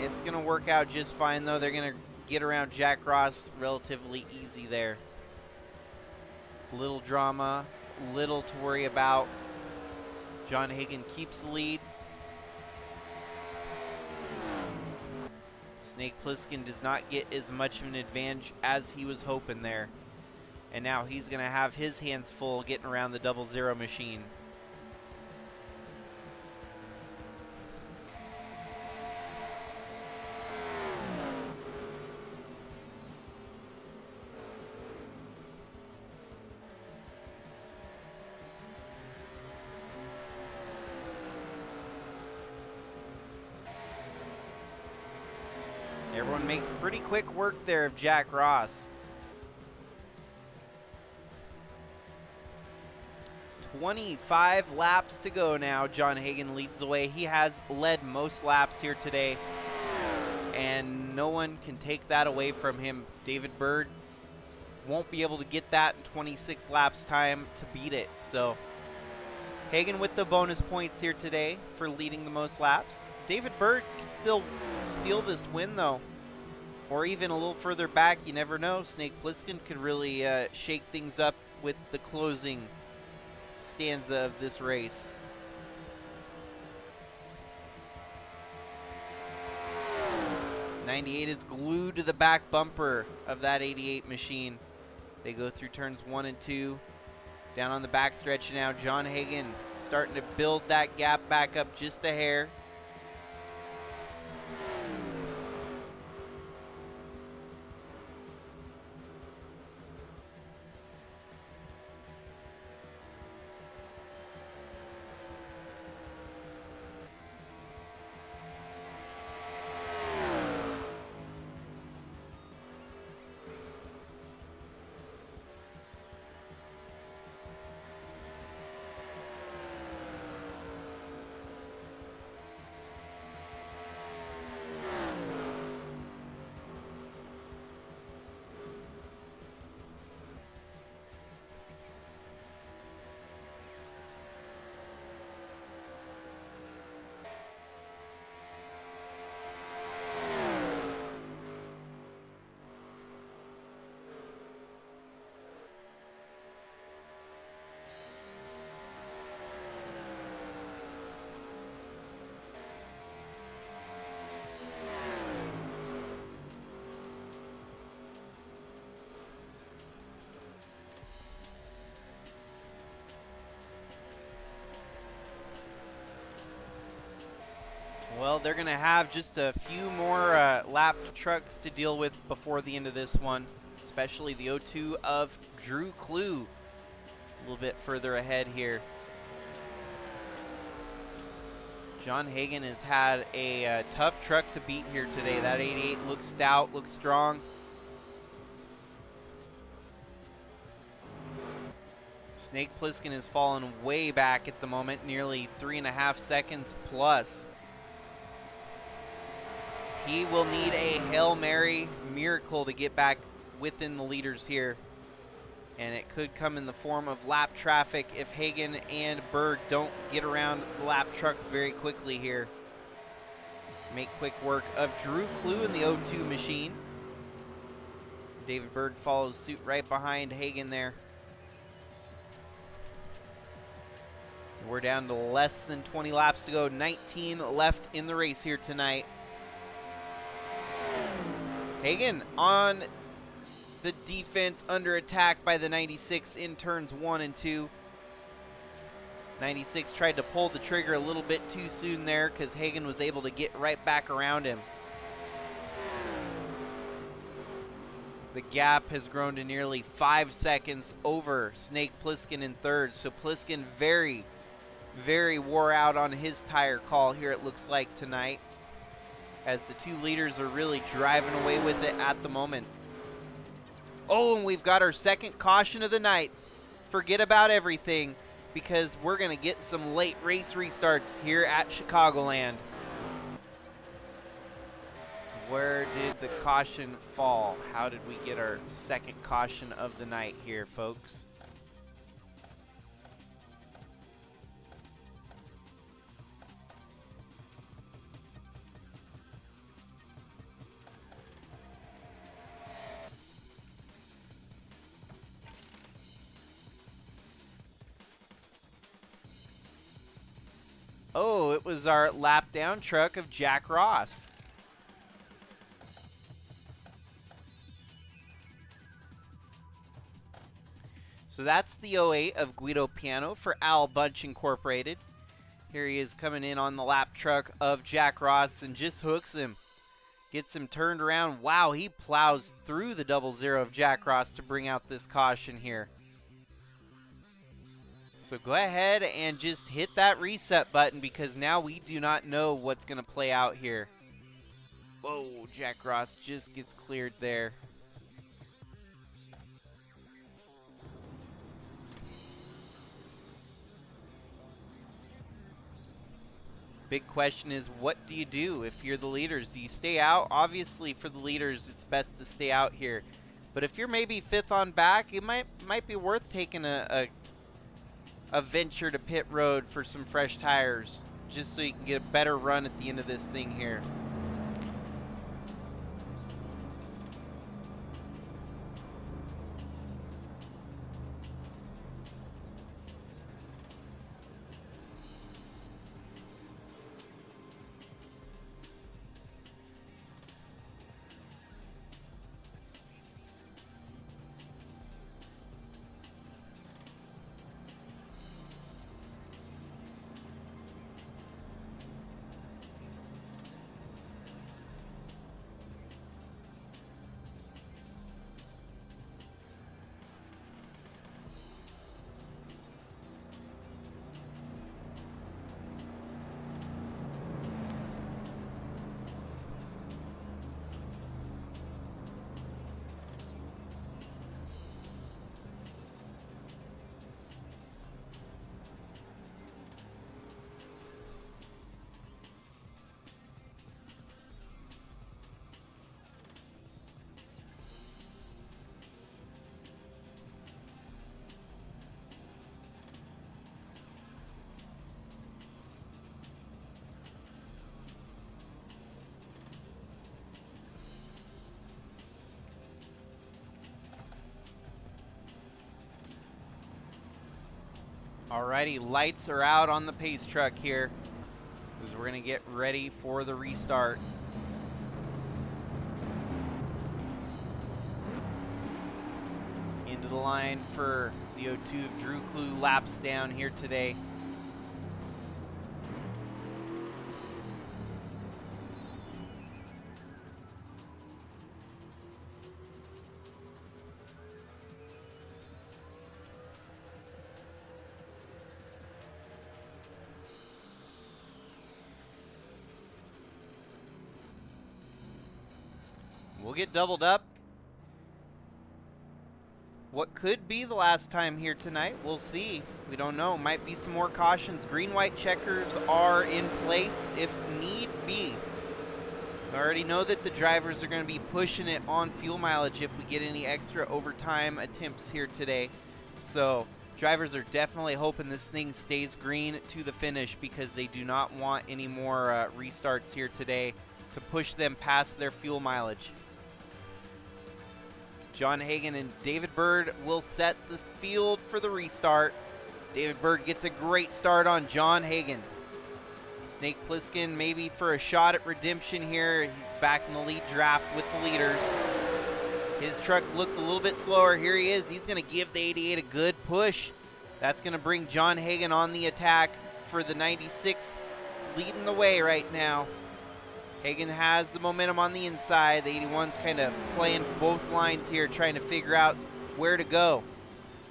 It's going to work out just fine, though. They're going to get around Jack Ross relatively easy there. Little drama, little to worry about. John Hagan keeps the lead. Snake Plissken does not get as much of an advantage as he was hoping there. And now he's going to have his hands full getting around the 00 machine. Everyone makes pretty quick work there of Jack Ross. 25 laps to go now. John Hagan leads the way. He has led most laps here today, and no one can take that away from him. David Bird won't be able to get that in 26 laps time to beat it. So Hagan with the bonus points here today for leading the most laps. David Bird can still steal this win, though. Or even a little further back, you never know. Snake Plissken could really shake things up with the closing stanza of this race. '98 is glued to the back bumper of that '88 machine. They go through turns 1 and 2. Down on the back stretch now, John Hagan starting to build that gap back up just a hair. Well, they're going to have just a few more lapped trucks to deal with before the end of this one, especially the 02 of Drew Clue a little bit further ahead here. John Hagan has had a tough truck to beat here today. That 88 looks stout, looks strong. Snake Plissken has fallen way back at the moment, nearly 3.5 seconds plus. He will need a Hail Mary miracle to get back within the leaders here. And it could come in the form of lap traffic if Hagan and Bird don't get around the lap trucks very quickly here. Make quick work of Drew Clue in the 02 machine. David Bird follows suit right behind Hagan there. We're down to less than 20 laps to go. 19 left in the race here tonight. Hagan on the defense, under attack by the 96 in turns 1 and 2. 96 tried to pull the trigger a little bit too soon there because Hagan was able to get right back around him. The gap has grown to nearly 5 seconds over Snake Plissken in third. So Plissken very, very wore out on his tire call here, it looks like, tonight, as the two leaders are really driving away with it at the moment. Oh, and we've got our second caution of the night. Forget about everything, because we're going to get some late race restarts here at Chicagoland. Where did the caution fall? How did we get our second caution of the night here, folks? Oh, it was our lap down truck of Jack Ross. So that's the 08 of Guido Piano for Al Bunch Incorporated. Here he is coming in on the lap truck of Jack Ross and just hooks him. Gets him turned around. Wow, he plows through the 00 of Jack Ross to bring out this caution here. So go ahead and just hit that reset button, because now we do not know what's going to play out here. Whoa, Jack Ross just gets cleared there. Big question is, what do you do if you're the leaders? Do you stay out? Obviously, for the leaders, it's best to stay out here. But if you're maybe fifth on back, it might be worth taking a venture to pit road for some fresh tires, just so you can get a better run at the end of this thing here. Alrighty, lights are out on the pace truck here, because we're going to get ready for the restart. Into the line for the 02 of Drew Clue, laps down here today. we'll get doubled up. What could be the last time here tonight, we'll see. We don't know. Might be some more cautions. Green-white checkers are in place if need be. I already know that the drivers are going to be pushing it on fuel mileage if we get any extra overtime attempts here today. So drivers are definitely hoping this thing stays green to the finish because they do not want any more restarts here today to push them past their fuel mileage. John Hagan and David Bird will set the field for the restart. David Bird gets a great start on John Hagan. Snake Plissken maybe for a shot at redemption here. He's back in the lead draft with the leaders. His truck looked a little bit slower. Here he is. He's going to give the 88 a good push. That's going to bring John Hagan on the attack for the 96, leading the way right now. Hagan has the momentum on the inside. The 81's kind of playing both lines here, trying to figure out where to go.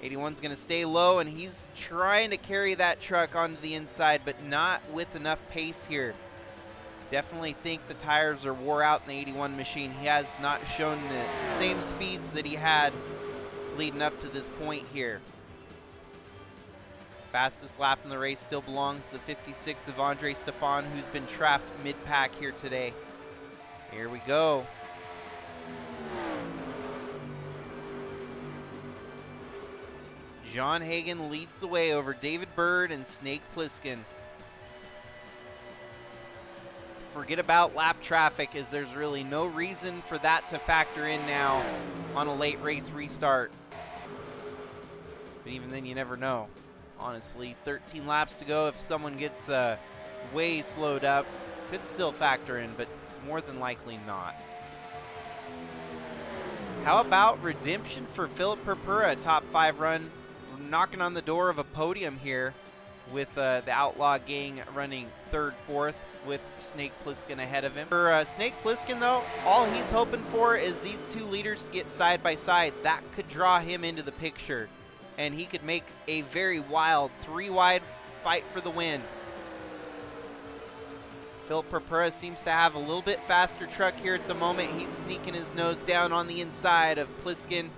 81's going to stay low, and he's trying to carry that truck onto the inside, but not with enough pace here. Definitely think the tires are wore out in the 81 machine. He has not shown the same speeds that he had leading up to this point here. Fastest lap in the race still belongs to the 56 of Andre Stefan, who's been trapped mid-pack here today. Here we go. John Hagan leads the way over David Bird and Snake Plissken. Forget about lap traffic, as there's really no reason for that to factor in now on a late race restart. But even then, you never know. Honestly, 13 laps to go. If someone gets way slowed up, could still factor in, but more than likely not. How about redemption for Philip Purpura, top 5 run, knocking on the door of a podium here with the Outlaw Gang running 3rd, 4th with Snake Plissken ahead of him. For Snake Plissken, though, all he's hoping for is these two leaders to get side by side. That could draw him into the picture, and he could make a very wild 3-wide fight for the win. Phil Purpura seems to have a little bit faster truck here at the moment. He's sneaking his nose down on the inside of Plissken.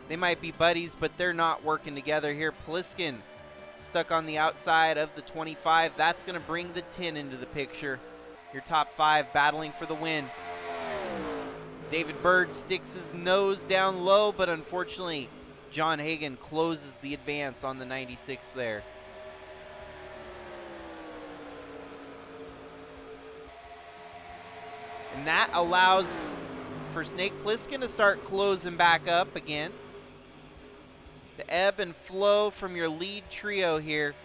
They might be buddies, but they're not working together here. Plissken stuck on the outside of the 25. That's going to bring the 10 into the picture. Your top 5 battling for the win. David Bird sticks his nose down low, but unfortunately, John Hagan closes the advance on the 96 there. And that allows for Snake Plissken to start closing back up again. The ebb and flow from your lead trio here.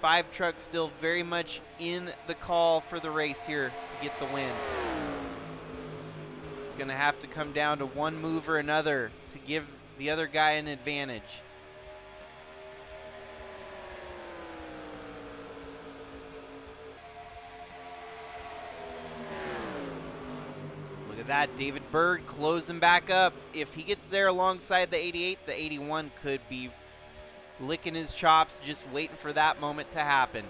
5 trucks still very much in the call for the race here to get the win. It's going to have to come down to one move or another to give the other guy an advantage. Look at that, David Bird closing back up. If he gets there alongside the 88, the 81 could be licking his chops, just waiting for that moment to happen.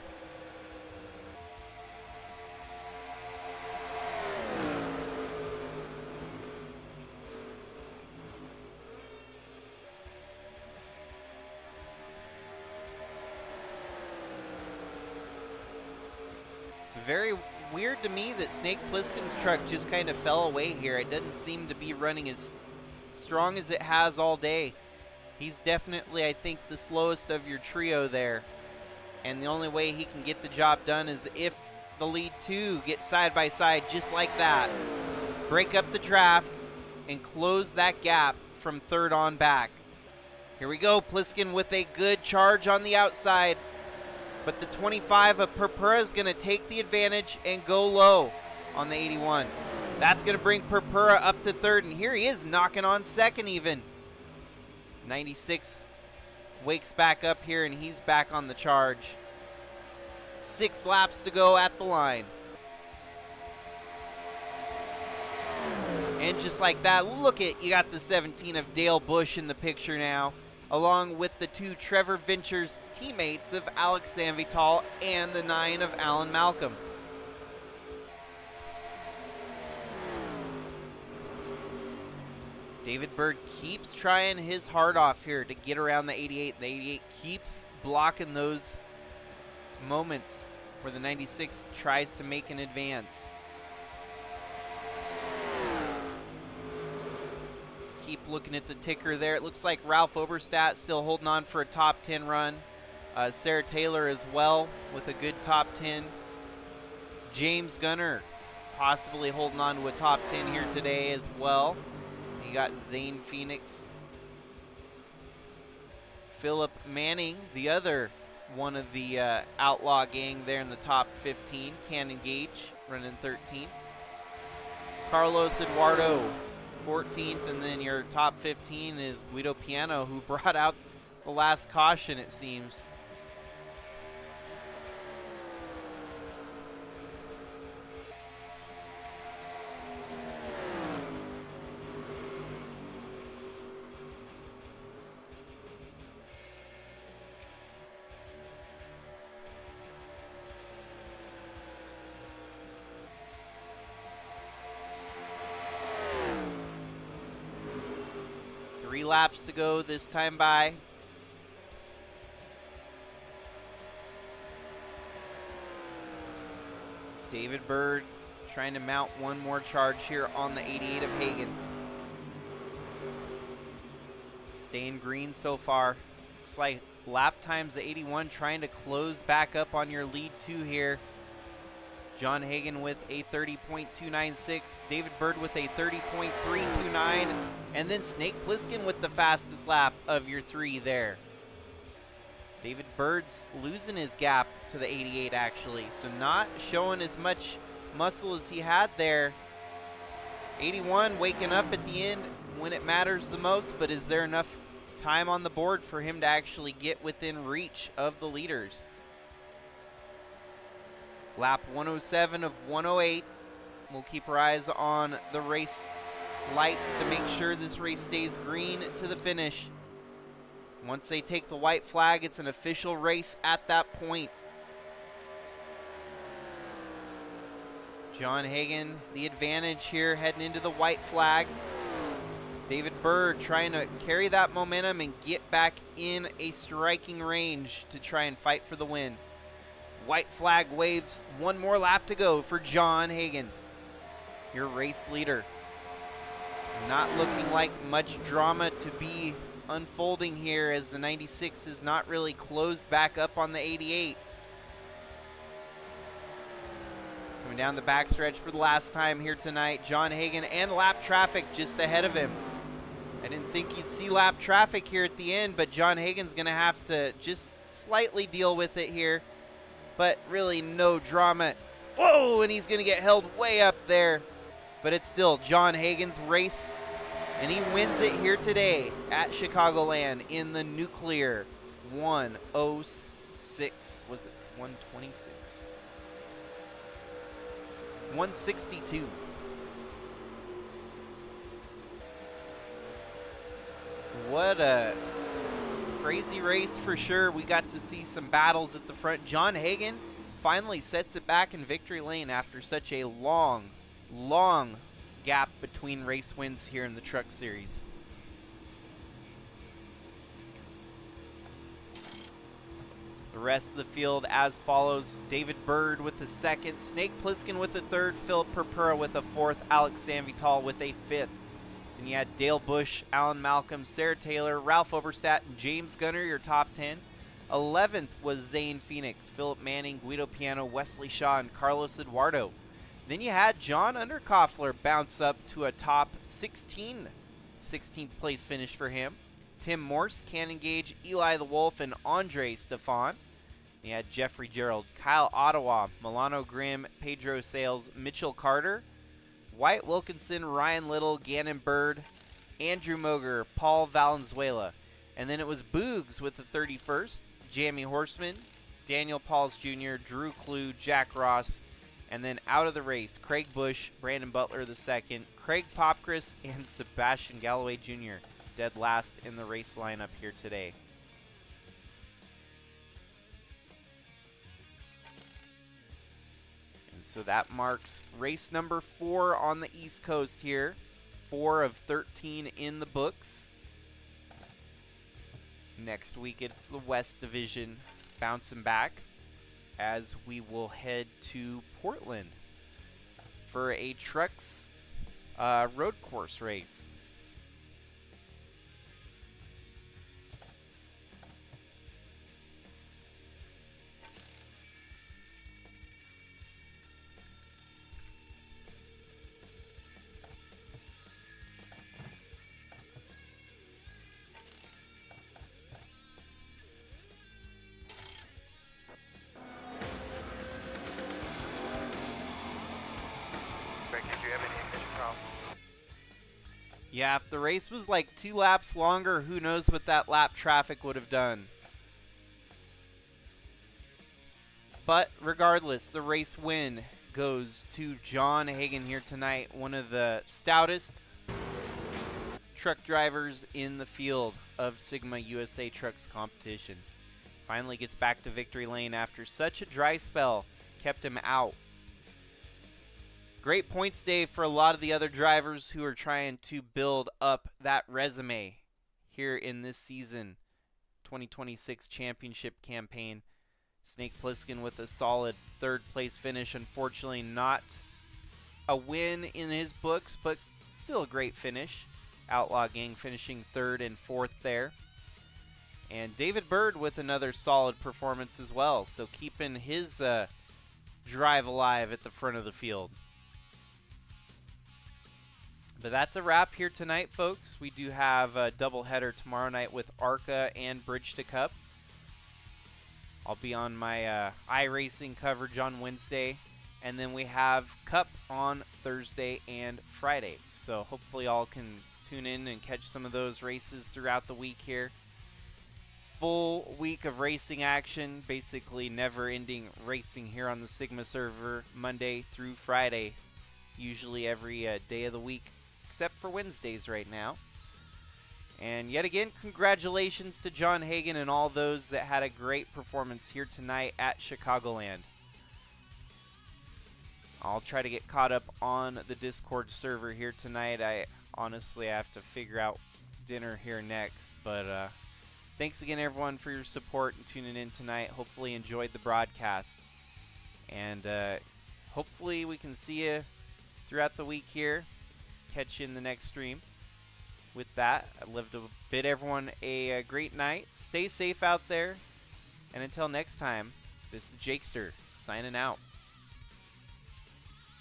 It's very weird to me that Snake Plissken's truck just kind of fell away here. It doesn't seem to be running as strong as it has all day. He's definitely, I think, the slowest of your trio there. And the only way he can get the job done is if the lead 2 get side by side just like that. Break up the draft and close that gap from 3rd on back. Here we go, Plissken with a good charge on the outside. But the 25 of Purpura is going to take the advantage and go low on the 81. That's going to bring Purpura up to 3rd, and here he is knocking on 2nd even. 96 wakes back up here, and he's back on the charge. 6 laps to go at the line. And just like that, look at, you got the 17 of Dale Bush in the picture now, along with the 2 Trevor Ventures teammates of Alex Sanvital and the 9 of Alan Malcolm. David Bird keeps trying his heart off here to get around the 88. The 88 keeps blocking those moments where the 96 tries to make an advance. Keep looking at the ticker there. It looks like Ralph Oberstadt still holding on for a top 10 run. Sarah Taylor as well with a good top 10. James Gunner possibly holding on to a top 10 here today as well. You got Zane Phoenix. Philip Manning, the other one of the outlaw gang there in the top 15. Cannon Gage running 13th. Carlos Eduardo 14th, and then your top 15 is Guido Piano, who brought out the last caution, it seems. Three laps to go this time by. David Bird trying to mount one more charge here on the 88 of Hagen. Staying green so far. Looks like lap times the 81 trying to close back up on your lead two here. John Hagen with a 30.296, David Bird with a 30.329, and then Snake Plissken with the fastest lap of your three there. David Bird's losing his gap to the 88 actually, so not showing as much muscle as he had there. 81 waking up at the end when it matters the most, but is there enough time on the board for him to actually get within reach of the leaders? Lap 107 of 108. We'll keep our eyes on the race lights to make sure this race stays green to the finish. Once they take the white flag, it's an official race at that point. John Hagen, the advantage here heading into the white flag. David Bird trying to carry that momentum and get back in a striking range to try and fight for the win. White flag waves, one more lap to go for John Hagen, your race leader. Not looking like much drama to be unfolding here as the 96 is not really closed back up on the 88. Coming down the backstretch for the last time here tonight, John Hagen and lap traffic just ahead of him. I didn't think you'd see lap traffic here at the end, but John Hagen's going to have to just slightly deal with it here. But really no drama. Whoa, and he's going to get held way up there. But it's still John Hagen's race, and he wins it here today at Chicagoland in the Nuclear 106. Was it 126? 162. What a crazy race for sure. We got to see some battles at the front. John Hagen finally sets it back in victory lane after such a long gap between race wins here in the Truck Series. The rest of the field as follows: David Bird with the second, Snake Plissken with the third, Philip Purpura with the fourth, Alex Sanvital with a fifth. And you had Dale Bush, Alan Malcolm, Sarah Taylor, Ralph Oberstadt, and James Gunner, your top 10. 11th was Zane Phoenix, Philip Manning, Guido Piano, Wesley Shaw, and Carlos Eduardo. Then you had John Underkoffler bounce up to a top 16. 16th place finish for him. Tim Morse, Cannon Gage, Eli the Wolf, and Andre Stefan. You had Jeffrey Gerald, Kyle Ottawa, Milano Grimm, Pedro Sales, Mitchell Carter, Wyatt Wilkinson, Ryan Little, Gannon Bird, Andrew Moger, Paul Valenzuela. And then it was Boogs with the 31st, Jamie Horseman, Daniel Pauls Jr., Drew Clue, Jack Ross, and then out of the race, Craig Bush, Brandon Butler the second, Craig Popcris, and Sebastian Galloway Jr. dead last in the race lineup here today. So that marks race number 4 on the East Coast here. 4 of 13 in the books. Next week it's the West Division bouncing back as we will head to Portland for a trucks road course race. Greg, did you have any ignition problems? Yeah, if the race was like 2 laps longer, who knows what that lap traffic would have done. But regardless, the race win goes to John Hagen here tonight, one of the stoutest truck drivers in the field of Sigma USA Trucks competition. Finally gets back to victory lane after such a dry spell kept him out. Great points day for a lot of the other drivers who are trying to build up that resume here in this season 2026 championship campaign. Snake Plissken with a solid 3rd place finish. Unfortunately not a win in his books, but still a great finish. Outlaw Gang finishing 3rd and 4th there. And David Bird with another solid performance as well, so keeping his drive alive at the front of the field. But that's a wrap here tonight, folks. We do have a doubleheader tomorrow night with ARCA and Bridge to Cup. I'll be on my iRacing coverage on Wednesday. And then we have Cup on Thursday and Friday. So hopefully y'all can tune in and catch some of those races throughout the week here. Full week of racing action. Basically never-ending racing here on the Sigma server Monday through Friday. Usually every day of the week, except for Wednesdays right now. And yet again, congratulations to John Hagen and all those that had a great performance here tonight at Chicagoland. I'll try to get caught up on the Discord server here tonight. I honestly have to figure out dinner here next. But thanks again, everyone, for your support and tuning in tonight. Hopefully you enjoyed the broadcast. And hopefully we can see you throughout the week here. Catch you in the next stream. With that, I'd love to bid everyone a great night. Stay safe out there. And until next time, this is Jakester signing out.